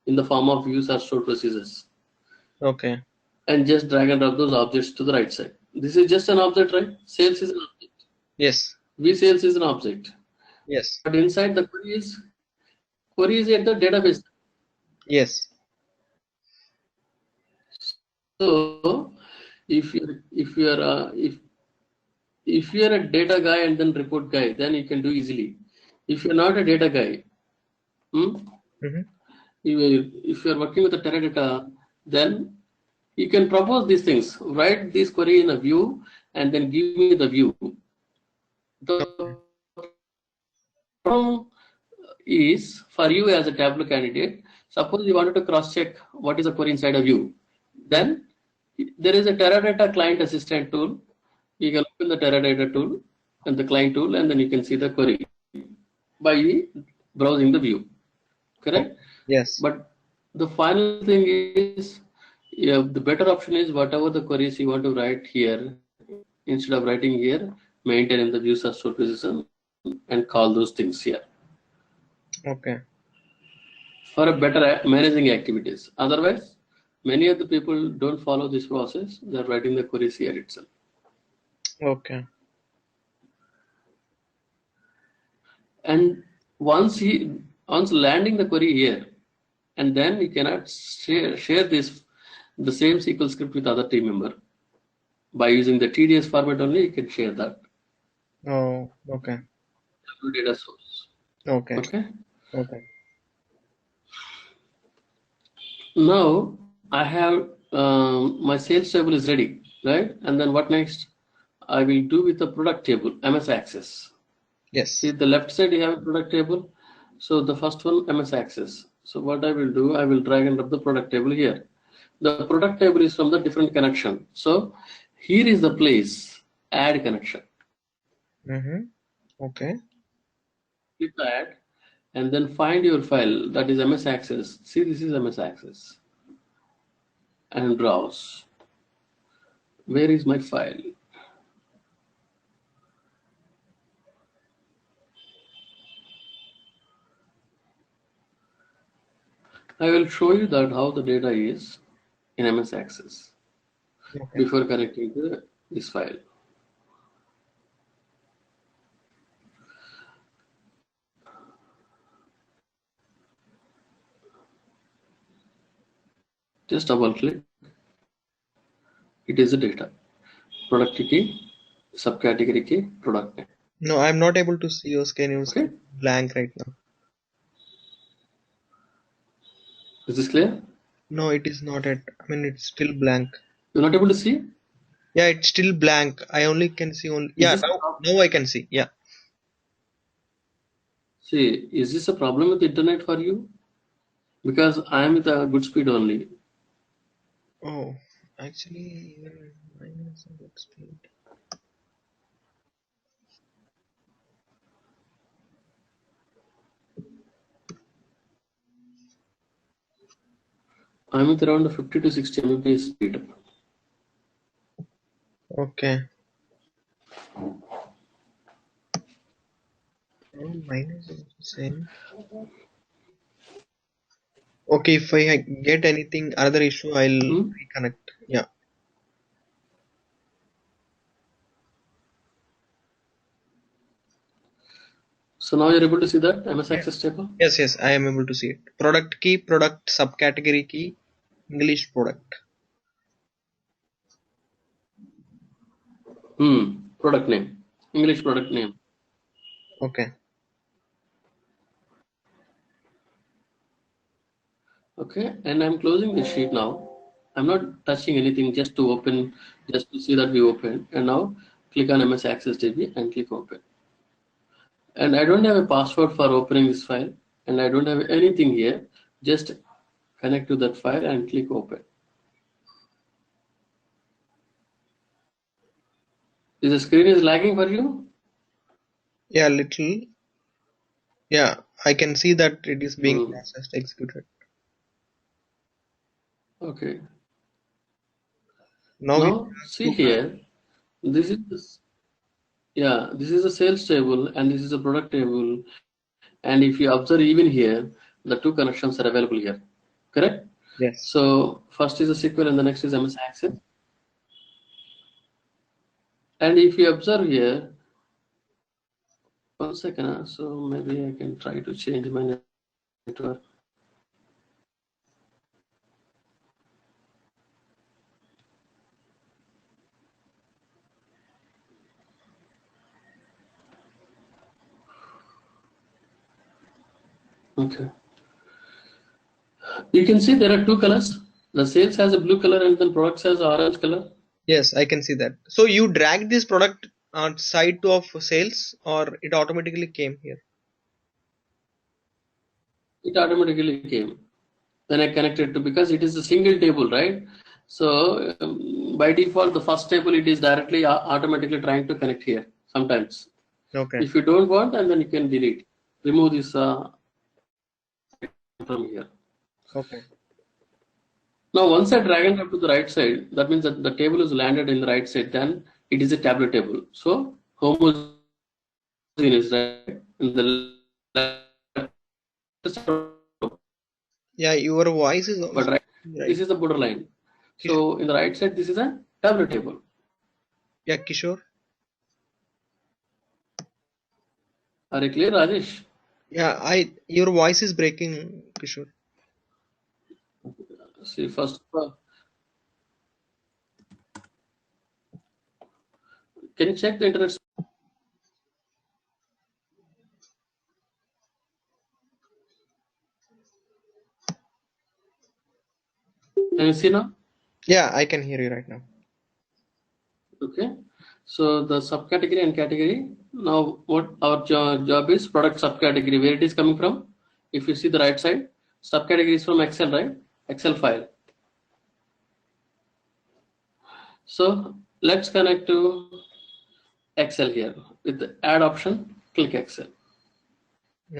in the form of views or stored procedures, Okay. and just drag and drop those objects to the right side. This is just an object, right? Sales is an object. Yes. vSales is an object. Yes. But inside the query is at the database. Yes. So if you are if you are a data guy and then report guy, then you can do easily. If you're not a data guy, hmm, Mm-hmm. If you are working with a Teradata, then you can propose these things. Write this query in a view and then give me the view. The problem is for you as a Tableau candidate. Suppose you wanted to cross check what is the query inside a view. Then there is a Teradata client assistant tool. You can open the Teradata tool and the client tool, and then you can see the query by browsing the view. Correct? Yes. But the final thing is, yeah, the better option is whatever the queries you want to write here, instead of writing here, maintain in the views of stored position and call those things here Okay. for a better managing activities. Otherwise, many of the people don't follow this process. They're writing the queries here itself. Okay. And once landing the query here, and then you cannot share this the same SQL script with other team member. By using the TDS format only, you can share that Oh, okay. to data source. Okay. Okay. Okay. Now I have my sales table is ready, right? And then what next? I will do with the product table, MS Access. See Yes. the left side you have a product table. So the first one MS Access. So what I will do, I will drag and drop the product table here. The product table is from the different connection. So here is the place, add connection. Mm-hmm. Okay. Click add and then find your file, that is MS Access. See, this is MS Access and browse. Where is my file? I will show you that how the data is in MS Access Okay. before connecting to this file. Just double click. It is the data. Product key, subcategory key, product name. No, I'm not able to see your screen. Your Okay, screen is blank right now. is this clear? No, it is not at. I mean, it's still blank. You're not able to see? Yeah, it's still blank. I only can see only. Is Yeah, this a now I can see. Yeah. see? Is this a problem with the internet for you? Because I am with a good speed only. Oh, actually, even mine is a good speed. I'm with around 50 to 60 Mbps speed. Okay. Oh, mine is also the same. Okay, if I get anything, another issue, I'll Hmm? reconnect. Yeah. So now you're able to see that MS Yes. Access table? Yes, yes, I am able to see it. Product key, product subcategory key, English product. Product name, English product name. Okay. Okay, and I'm closing the sheet now. I'm not touching anything just to open, just to see that we open. And now click on MS Access DB and click open. And I don't have a password for opening this file, and I don't have anything here. Just connect to that file and click open. Is the screen is lagging for you? Yeah, little. Yeah, I can see that it is being Hmm. processed, executed. Okay. Now we Now have see two. here. This is yeah. This is a sales table, and this is a product table. And if you observe even here, the two connections are available here. Correct? Yes. So first is a SQL and the next is MS Access. And if you observe here, one second, so maybe I can try to change my network. Okay. You can see there are two colors. The sales has a blue color and then products has orange color. Yes, I can see that. So you drag this product on side to of sales, or it automatically came here? It automatically came when I connected to, because it is a single table, right? So by default, the first table it is directly automatically trying to connect here. Sometimes, Okay. if you don't want, and then you can delete, remove this item from here. Okay. Now, once I drag and drop to the right side, that means that the table is landed in the right side. Then it is a Tableau table. So homogeneous, right? In the Yeah, your voice is but right, right. this is the borderline. Kishore. So in the right side, this is a Tableau table. Yeah, Kishore. Are you clear, Rajesh? Yeah, your voice is breaking, Kishore. See, first, can you check the internet? Can you see now? Yeah, I can hear you right now. Okay. So the subcategory and category. Now, what our job is, product subcategory. Where it is coming from? If you see the right side, subcategory is from Excel, right? Excel file. So let's connect to Excel here with the add option. Click Excel,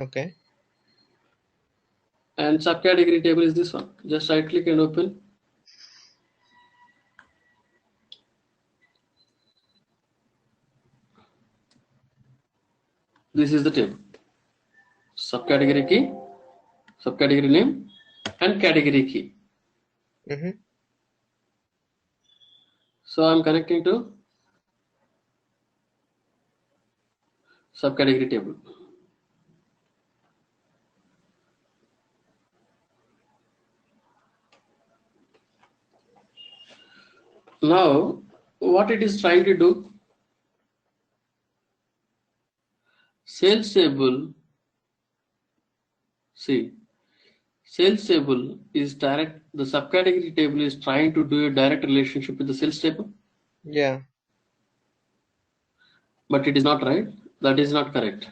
Okay. and subcategory table is this one. Just right click and open. This is the table. Subcategory key, subcategory name, and category key. Mm-hmm. So I'm connecting to subcategory table. Now, what it is trying to do, sales table, see, sales table is direct, the subcategory table is trying to do a direct relationship with the sales table, Yeah, but it is not right. That is not correct.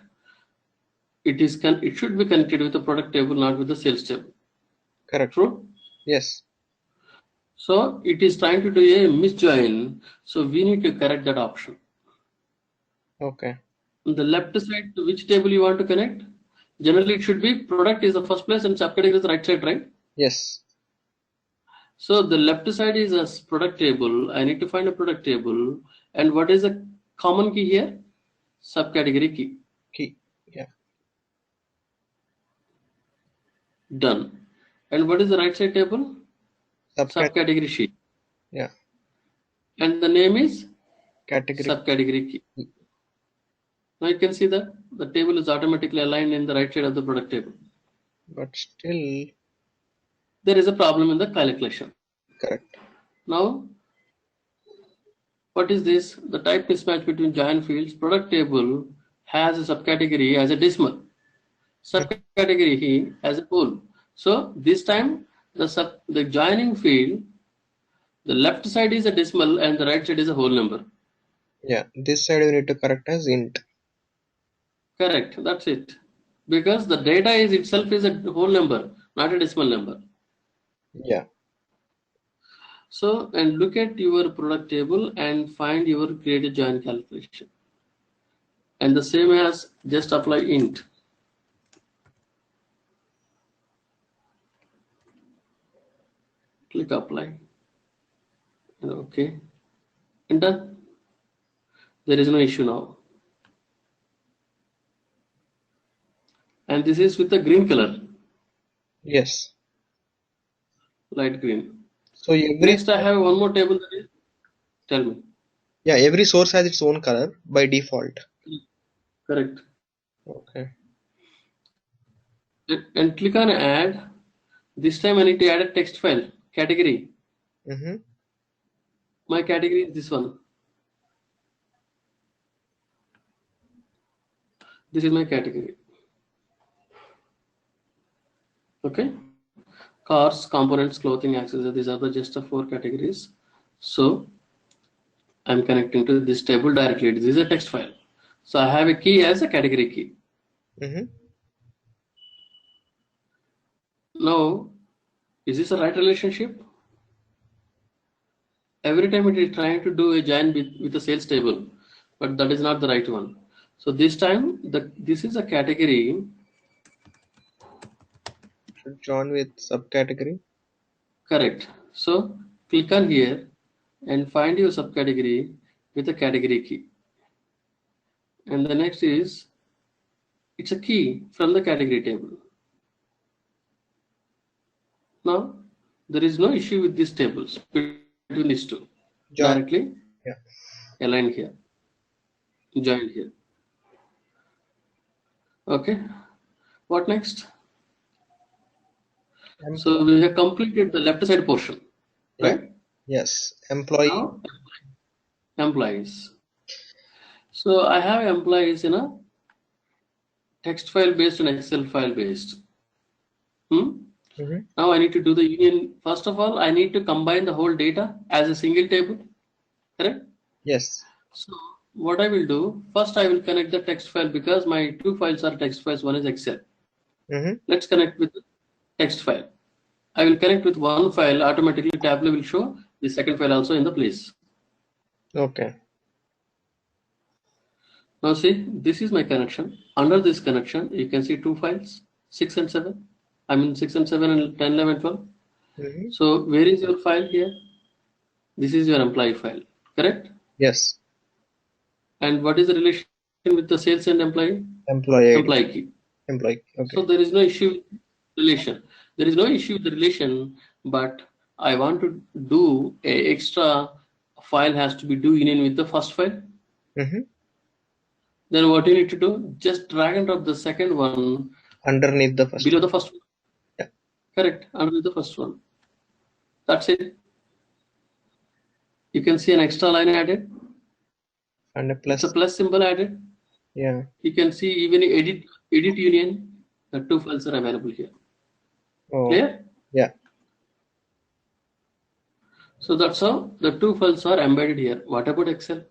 It should be connected with the product table, not with the sales table. correct. True? Yes. So it is trying to do a misjoin. So we need to correct that option. Okay. On the left side, to which table you want to connect? Generally, it should be product is the first place and subcategory is the right side, right? Yes. So the left side is a product table. I need to find a product table. And what is the common key here? Subcategory key. Key. Yeah. Done. And what is the right side table? Subcat. Subcategory sheet. Yeah. And the name is Category. subcategory key. Now you can see that the table is automatically aligned in the right side of the product table. But still There is a problem in the calculation. correct. Now, what is this? The type mismatch between join fields. Product table has a subcategory as a decimal. Subcategory he as a whole. So this time the joining field, the left side is a decimal and the right side is a whole number. Yeah. This side we need to correct as int. Correct. That's it. Because the data is itself is a whole number, not a decimal number. Yeah. So, and look at your product table and find your created join calculation. And the same as just apply int. Click apply. Okay. And done. There is no issue now. And this is with the green color, Yes. light green. So every Next, I have one more table that is, tell me. yeah, every source has its own color by default. Correct. Okay. And click on add. This time I need to add a text file category. Mm-hmm. My category is this one. This is my category. Okay. cars, components, clothing, accessories. These are just the 4 categories. So I'm connecting to this table directly. This is a text file. So I have a key as a category key. Now, is this a right relationship? Every time it is trying to do a join with a sales table, but that is not the right one. So this time, this is a category. Should join with subcategory. Correct. So click on here and find your subcategory with a category key. And the next is, it's a key from the category table. Now, there is no issue with these tables between these two. Join. Directly align here, join here. Okay, what next? So we have completed the left side portion, right? Yes, employee. Now, employees. So I have employees in a text file based and Excel file based. Now I need to do the union. First of all, I need to combine the whole data as a single table, correct? Yes. So what I will do, first I will connect the text file because my 2 files are text files, one is Excel. Let's connect with the text file. I will connect with one file, automatically Tableau will show the second file also in the place. Okay. Now see, this is my connection. Under this connection, you can see 2 files, 6 and 7. I mean 6 and 7 and 10, 11, 12. So where is your file here? This is your employee file, correct? Yes. And what is the relation with the sales and employee? Employee key. Okay. So there is no issue with relation. There is no issue with the relation, but I want to do a extra file has to be do union with the first file. Then what you need to do? Just drag and drop the second one underneath the first. Below the first one. Yeah. Correct. Underneath the first one. That's it. You can see an extra line added. And a plus. It's a plus symbol added. Yeah. You can see even edit union. The 2 files are available here. Clear? Yeah. So that's how the 2 files are embedded here. What about Excel?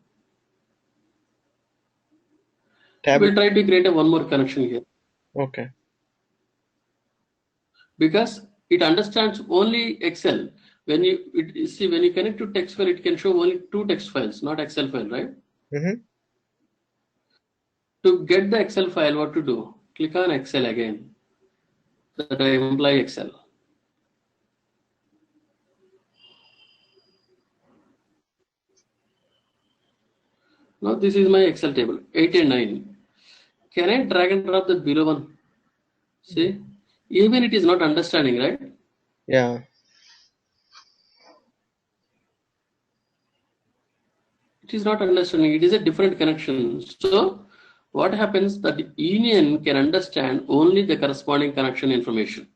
We'll try to create one more connection here. Okay. Because it understands only Excel. When you connect to text file, it can show only 2 text files, not Excel file, right? To get the Excel file, what to do? Click on Excel again. That I imply Excel. Now this is my Excel table, 8 and 9. Can I drag and drop the below one? See, even it is not understanding, right? Yeah. It is not understanding. It is a different connection. So what happens that the union can understand only the corresponding connection information.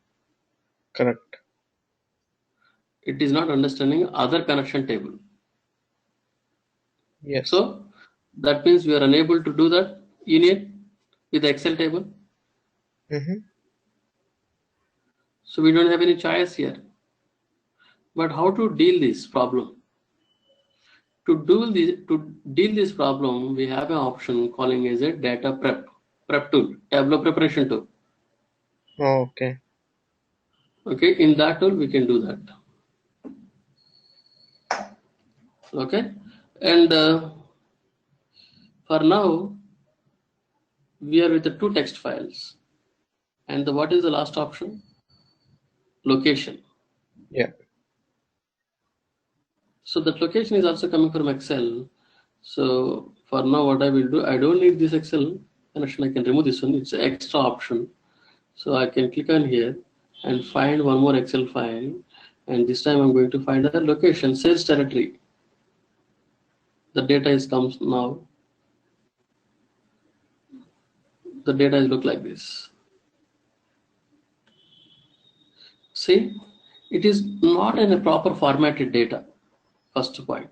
Correct. It is not understanding other connection table. Yes. So that means we are unable to do that union with the Excel table. So we don't have any choice here. But how to deal this problem? To deal this problem, we have an option calling as a data prep tool, Tableau preparation tool. Okay. Okay, in that tool we can do that. Okay, and for now we are with the 2 text files, and what is the last option? Location. Yeah. So that location is also coming from Excel. So for now, what I will do, I don't need this Excel connection. I can remove this one. It's an extra option. So I can click on here and find one more Excel file. And this time I'm going to find the location, sales territory. The data comes now. The data look like this. See, it is not in a proper formatted data. First point.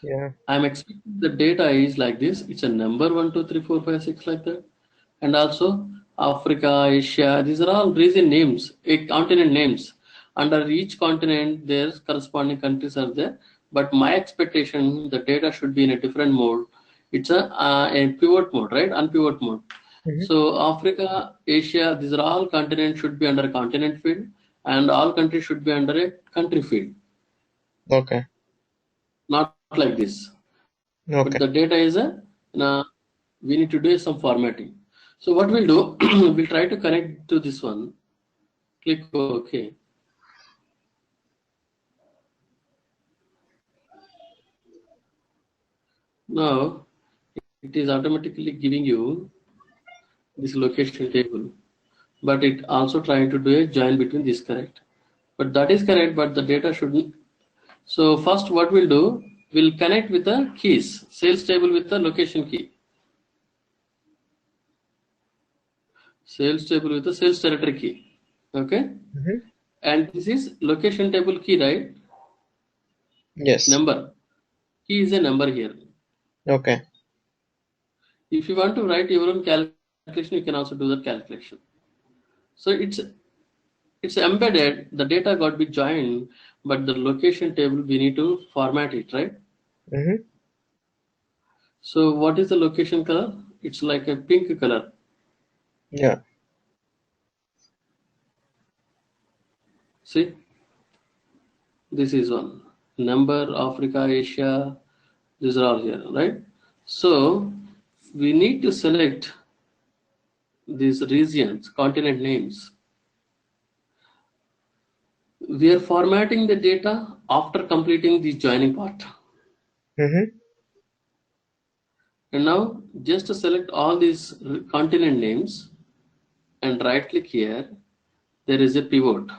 Yeah. I'm expecting the data is like this. It's a number 1, 2, 3, 4, 5, 6 like that. And also Africa, Asia, these are all region names, continent names. Under each continent, their corresponding countries are there. But my expectation, the data should be in a different mode. It's a pivot mode, right? Unpivot mode. Mhm. So Africa, Asia, these are all continents should be under a continent field, and all countries should be under a country field. Okay. Not like this. But the Okay. data is we need to do some formatting. So what we'll do, we'll try to connect to this one. Click OK. Now it is automatically giving you this location table, but it also trying to do a join between this, correct? But that is correct, but the data shouldn't. So first what we'll do, we'll connect with the keys, sales table with the location key. Sales table with the sales territory key. Okay? Mhm. And this is location table key, right? Yes. Number. Key is a number here. Okay. If you want to write your own calculation, you can also do that calculation. So it's embedded, the data got be joined, but the location table we need to format it, right? Mhm. So what is the location color? It's like a pink color. Yeah. See, this is one. Number, Africa, Asia, these are all here, right? So we need to select these regions, continent names. We are formatting the data after completing the joining part. Mhm. And now just to select all these continent names and right click here, there is a pivot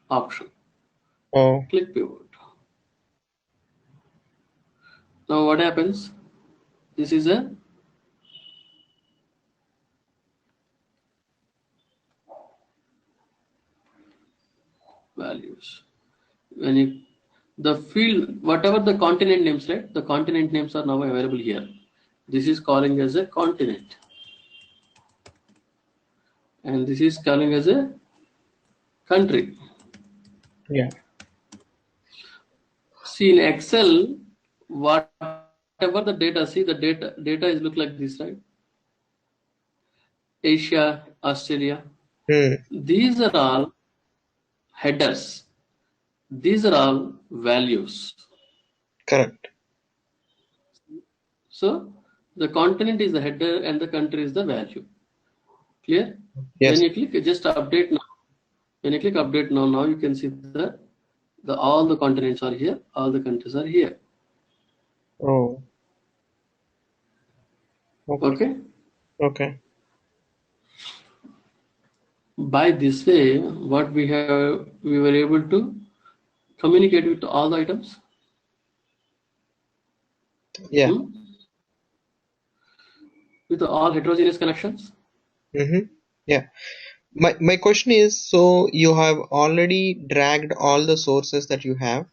option. Oh. Click pivot. Now what happens? This is a values. When you the field, whatever the continent names, right? The continent names are now available here. This is calling as a continent. And this is calling as a country. Yeah. See in Excel, whatever the data, see the data is look like this, right? Asia, Australia. Hmm. These are all headers. These are all values. Correct. So the continent is the header and the country is the value. Clear? When Yes. you click just update now, when you click update now you can see that all the continents are here, all the countries are here. Oh. Okay. Okay? Okay. By this way, what we were able to communicate with all the items. Yeah. Hmm? With all heterogeneous connections. Mhm. Yeah. My question is, so you have already dragged all the sources that you have.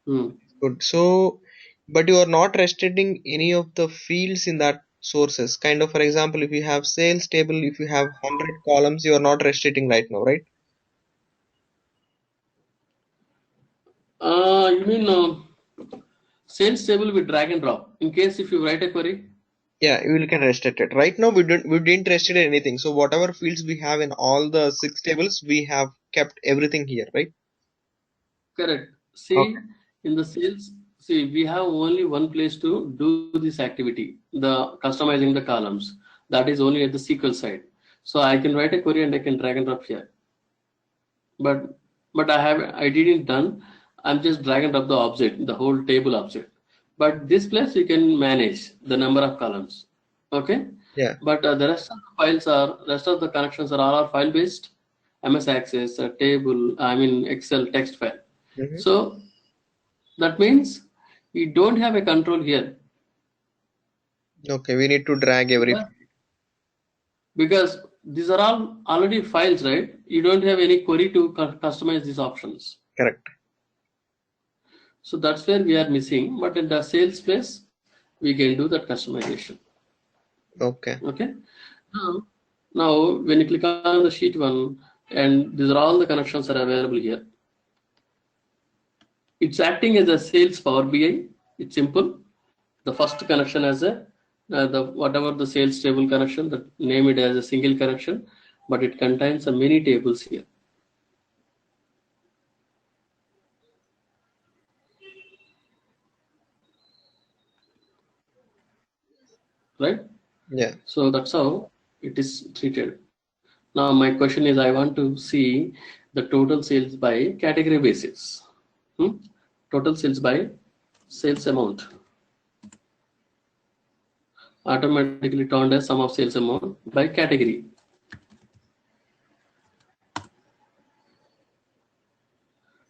Hmm. Good. So, but you are not restricting any of the fields in that sources. Kind of, for example, if you have sales table, if you have 100 columns, you are not restricting right now, right? You mean sales table with drag and drop. In case if you write a query, Yeah, you can restrict it. Right now, we didn't restrict anything. So whatever fields we have in all the 6 tables, we have kept everything here, right? correct. Okay. See, in the sales, see, we have only one place to do this activity, the customizing the columns. That is only at the SQL side. So I can write a query and I can drag and drop here. But I didn't done. I'm just drag and drop the object, the whole table object. But this place you can manage the number of columns. Okay. Yeah. But the rest of the connections are all are file based. MS Access, a table, I mean Excel text file. Hmm. So that means we don't have a control here. Okay, we need to drag everything. Yeah. Because these are all already files, right? You don't have any query to customize these options. Correct. So that's where we are missing. But in the sales space, we can do that customization. Okay. Okay. Now, now when you click on the sheet one, and these are all the connections that are available here. It's acting as a sales Power BI. It's simple. The first connection as a whatever the sales table connection, that name it as a single connection, but it contains many tables here. Right? Yeah. So that's how it is treated. Now my question is, I want to see the total sales by category basis. Total sales by sales amount. Automatically turned as sum of sales amount by category.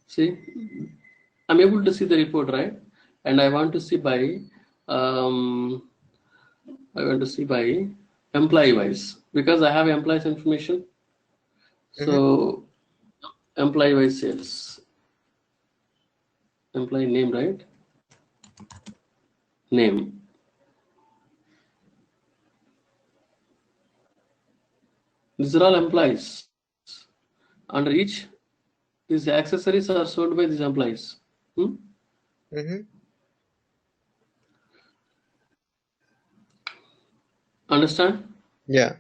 See, I'm able to see the report, right? And I want to see by employee wise, because I have employees information. So employee wise sales, employee name, right? Name. These are all employees. Under each, these accessories are sold by these employees. Understand? Yeah.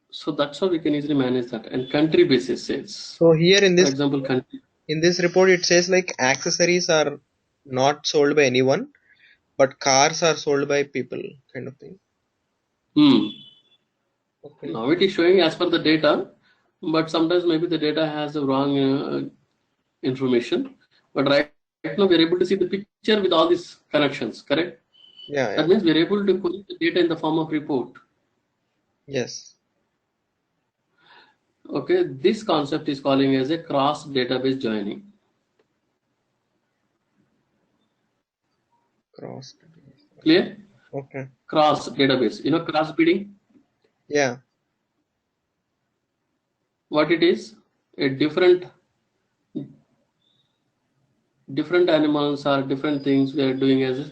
So that's how we can easily manage that. And country basis sales. So here in For this example, country. in this report it says like accessories are not sold by anyone, but cars are sold by people, kind of thing. Okay. Now it is showing as per the data, but sometimes maybe the data has the wrong information. But right now we are able to see the picture with all these connections, correct? Yeah. That means we are able to collect the data in the form of report. Yes. Okay, this concept is calling as a cross database joining. Cross. Clear? Okay. Cross database. You know cross breeding? Yeah. What it is? A different animals or different things we are doing as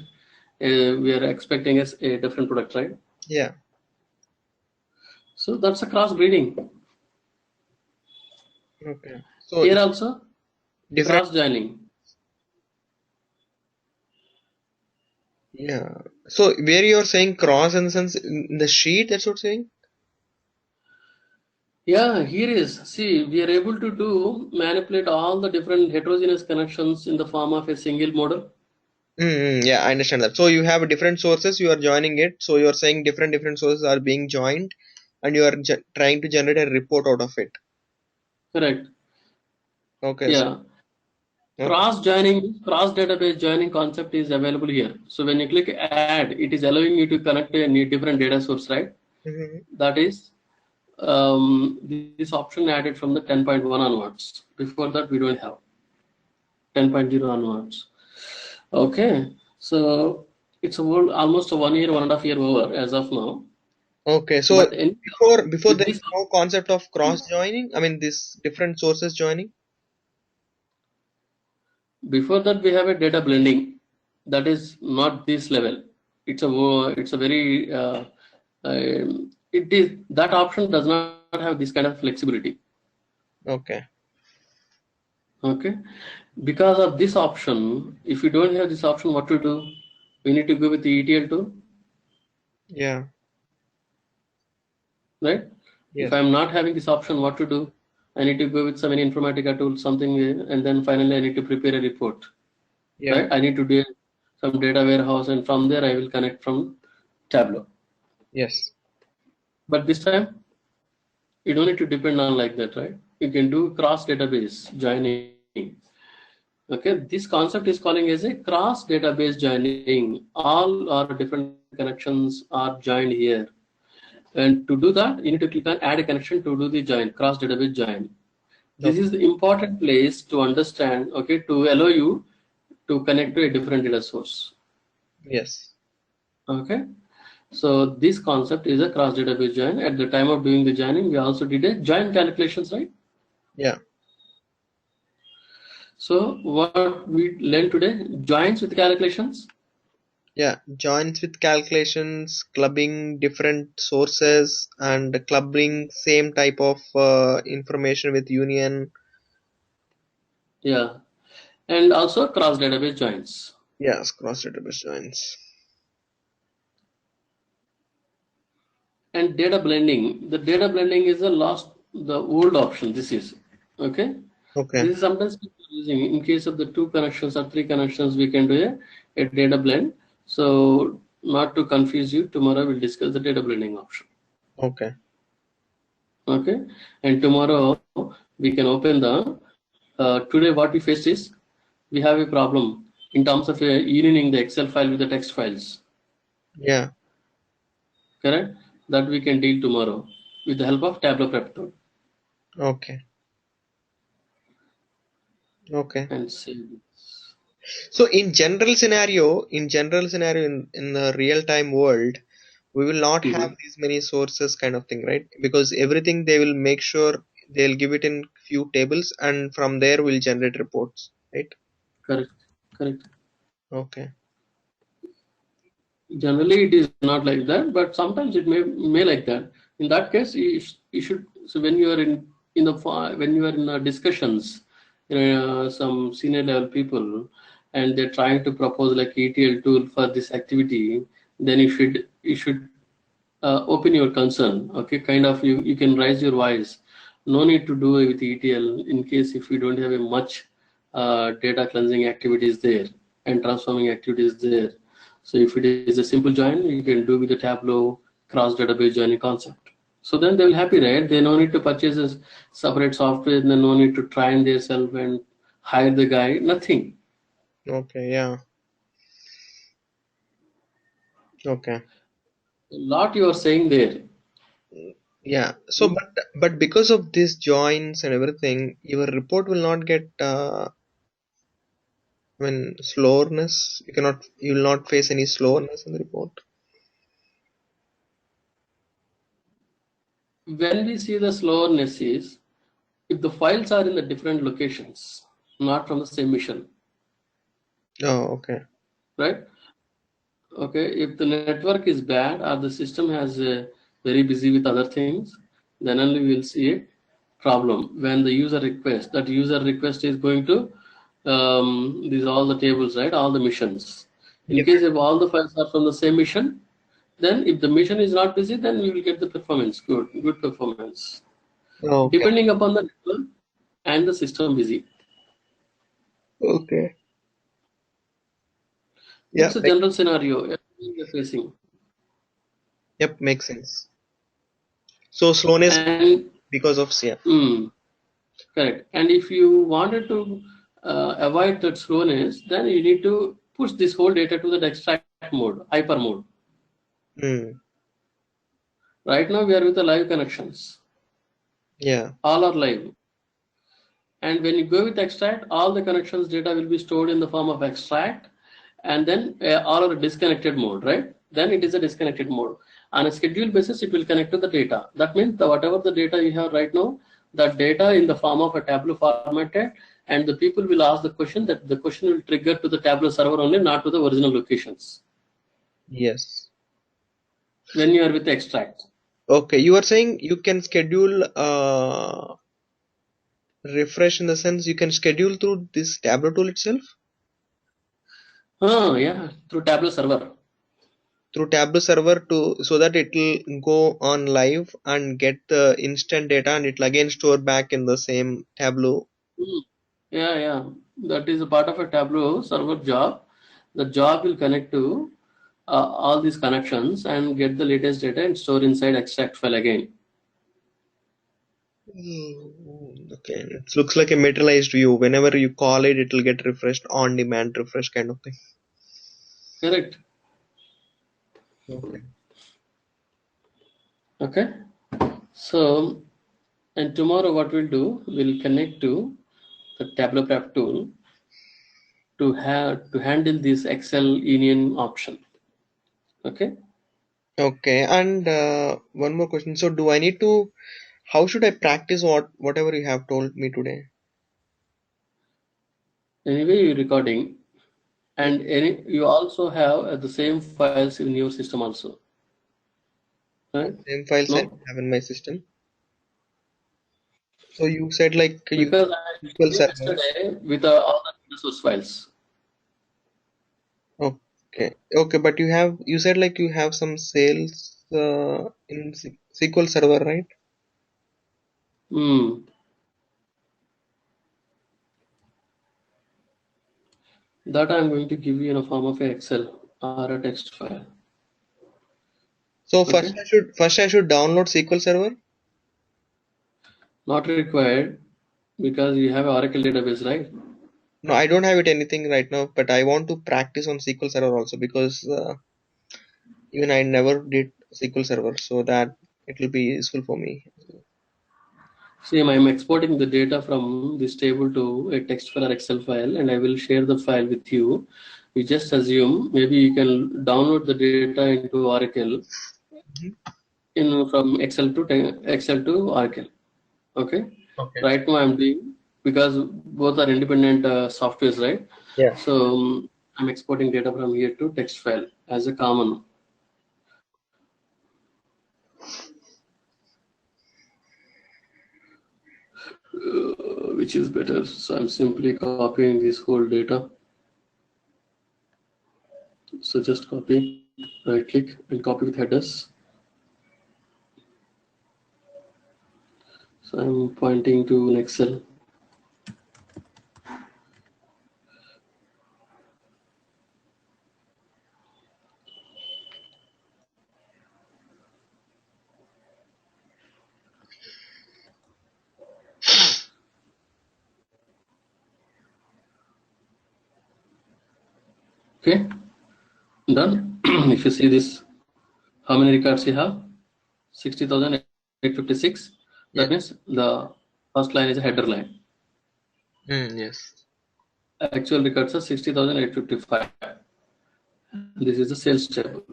we are expecting as a different product, right? Yeah. So that's a cross breeding. Okay. So Here also different. cross joining. Yeah. So where you're saying cross in the sense in the sheet, that's what saying? Yeah, here is, see, we are able to manipulate all the different heterogeneous connections in the form of a single model. Yeah, I understand that. So you have different sources, you are joining it. So you're saying different sources are being joined, and you are trying to generate a report out of it. Correct. Okay. Yeah. Cross joining, cross database joining concept is available here. So when you click add, it is allowing you to connect a different data source, right? That is this option added from the 10.1 onwards. Before that, we don't have 10.0 onwards. Okay, so it's almost a 1 year, 1.5 year over as of now. Okay, so But before there is no concept of cross joining. I mean, this different sources joining. Before that, we have a data blending. That is not this level. It's a very it is that option does not have this kind of flexibility. Okay. Okay, because of this option, if you don't have this option, what to do? We need to go with the ETL tool. Yeah. Right? Yes. If I'm not having this option, what to do? I need to go with some Informatica tool, something, and then finally I need to prepare a report. Yeah. Right? I need to do some data warehouse, and from there I will connect from Tableau. Yes. But this time, you don't need to depend on like that, right? You can do cross database joining. Okay, this concept is calling as a cross database joining. All our different connections are joined here. And to do that, you need to click on add a connection to do the join, cross database join. This is the important place to understand, okay, to allow you to connect to a different data source. Yes. Okay. So this concept is a cross database join. At the time of doing the joining, we also did a join calculations, right? Yeah. So what we learned today, joins with calculations. Yeah, joins with calculations, clubbing different sources, and clubbing same type of information with union. Yeah, and also cross database joins. Yes, cross database joins. And data blending. The data blending is the old option. This is okay. Okay. This is sometimes people are using in case of the two connections or three connections. We can do a data blend. So not to confuse you, tomorrow we'll discuss the data blending option. Okay. Okay, and tomorrow we can open the. Today what we face is we have a problem in terms of unioning the Excel file with the text files. Yeah. Correct. That we can deal tomorrow with the help of Tableau Prep tool Okay. Okay. and save. So in the real time world, we will not have Mhm. these many sources kind of thing, right? Because everything they will make sure they'll give it in few tables and from there we'll generate reports, right? Correct. Correct. Okay. Generally, it is not like that, but sometimes it may like that. In that case, you should. So when you are in the when you are in discussions, some senior level people, and they're trying to propose like ETL tool for this activity, then you should open your concern. Okay, kind of you can raise your voice. No need to do it with ETL in case if you don't have a much data cleansing activities there and transforming activities there. So if it is a simple join, you can do with the Tableau cross database joining concept. So then they will happy, right? They no need to purchase a separate software, and then no need to train themselves and hire the guy. Nothing. Okay. Yeah. Okay. A lot you are saying there. Yeah. So but because of these joins and everything, your report will not get I mean slowness. You will not face any slowness in the report. When we see the slowness is if the files are in the different locations, not from the same mission, Oh, okay. right? Okay, if the network is bad or the system has very busy with other things, then only we'll see a problem. When the user request, that user request is going to these all the tables, right? All the missions. In Yes. case if all the files are from the same mission, then if the mission is not busy, then we will get the performance, good performance. Okay. Depending upon the network and the system busy. Okay. Yeah. It's a general scenario everything we are facing. Yep. Makes sense. So slowness And because of yeah. mm, correct. And if you wanted to avoid that slowness, then you need to push this whole data to the extract mode, hyper mode. Hmm. Right now we are with the live connections. Yeah. All are live. And when you go with extract, all the connections data will be stored in the form of extract, and then all are disconnected mode, right? Then it is a disconnected mode. On a scheduled basis, it will connect to the data. That means whatever the data you have right now, that data in the form of a Tableau formatted, and the people will ask the question that the question will trigger to the Tableau server only, not to the original locations. Yes. When you are with extract. Okay. You are saying you can schedule refresh in the sense you can schedule through this Tableau tool itself Oh, yeah, through Tableau server. through Tableau server to so that it will go on live and get the instant data and it will again store back in the same Tableau. Hmm. Yeah, yeah. That is a part of a Tableau server job. The job will connect to all these connections and get the latest data and store inside extract file again. Okay. It looks like a materialized view. Whenever you call it, it will get refreshed on demand refresh kind of thing. Correct. Okay. Okay. So, and tomorrow what we'll do, we'll connect to the Tableau Prep tool to have to handle this Excel union option. Okay. Okay. And one more question. So do I need to how should I practice whatever you have told me today? Anyway, you're recording and you also have the same files in your system also, right? Same files I No, have in my system. So you said like you because I SQL showed you Server. yesterday with all the source files. Okay, okay, but you said like you have some sales in SQL Server, right? Hmm. That I'm going to give you in a form of a Excel or a text file. So Okay, first I should download SQL Server. not required because you have Oracle database, right? No, I don't have it anything right now, but I want to practice on SQL Server also because even I never did SQL Server, so that it will be useful for me. See, I'm exporting the data from this table to a text file or Excel file, and I will share the file with you. You just assume maybe you can download the data into Oracle Mhm. in from Excel to Oracle. Okay. Okay. Right now I'm doing because both are independent softwares, right? Yeah. So I'm exporting data from here to text file as a common. Which is better. So I'm simply copying this whole data. So just copy, right click and copy with headers. So I'm pointing to an Excel. Okay, done. If you see this, how many records you have? 60,856. Yeah. That means the first line is a header line. Yes. Actual records are 60,855. This is the sales table.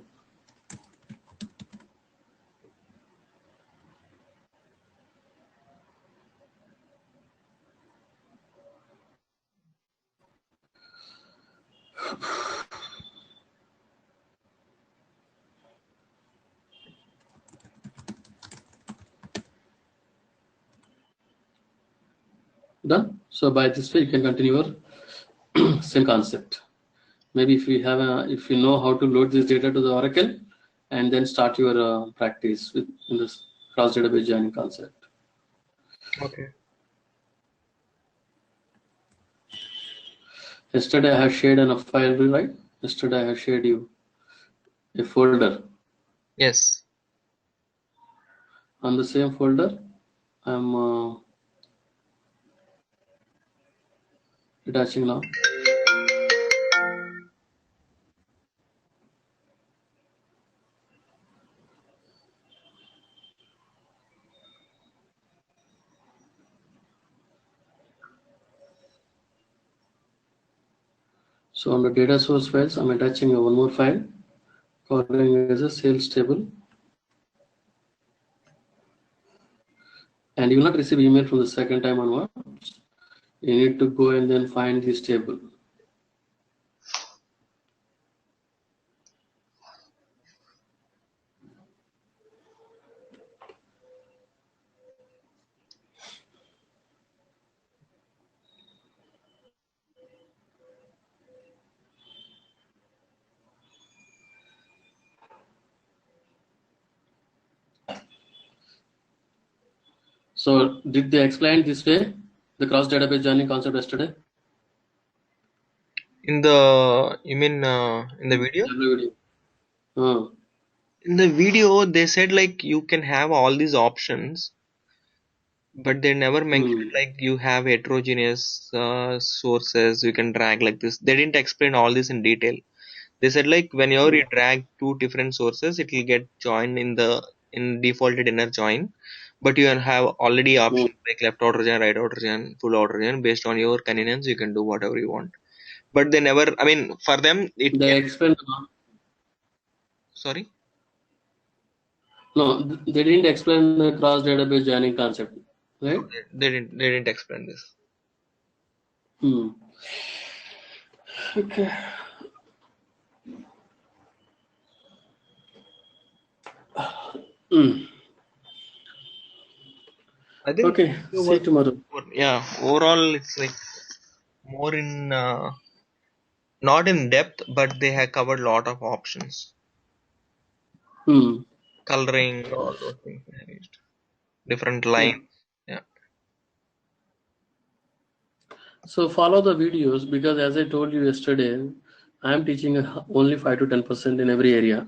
Done. So by this way, you can continue your same concept. Maybe if you know how to load this data to the Oracle, and then start your practice with in this cross database joining concept. Okay. Yesterday I have shared a file, right? Yesterday I have shared you a folder. Yes. On the same folder, I'm attaching now. So on the data source files, I'm attaching one more file calling as a sales table. And you will not receive email from the second time onwards. You need to go and then find this table. So did they explain this way, the cross database joining concept yesterday? In the you mean in the video? Everybody. Uh, In the video, they said like you can have all these options, but they never mentioned hmm. like you have heterogeneous sources you can drag like this. They didn't explain all this in detail. They said like whenever you drag two different sources, it will get joined in defaulted inner join, but you can have already Hmm. options like left outer join, right outer join, full outer join. Based on your convenience, you can do whatever you want. But they never. I mean, for them, it They can. explained. Sorry. No, they didn't explain the cross database joining concept, No, right? they didn't. They didn't explain this. Hmm. Okay. I think Okay, video see was you tomorrow. yeah, overall it's like more in not in depth, but they have covered a lot of options, Hmm. coloring, all those things they have used, different lines. Yeah. Yeah, So follow the videos, because as I told you yesterday, I am teaching only 5 to 10% in every area.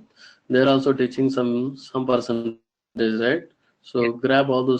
They're also teaching some percentage, right? So yeah. grab all those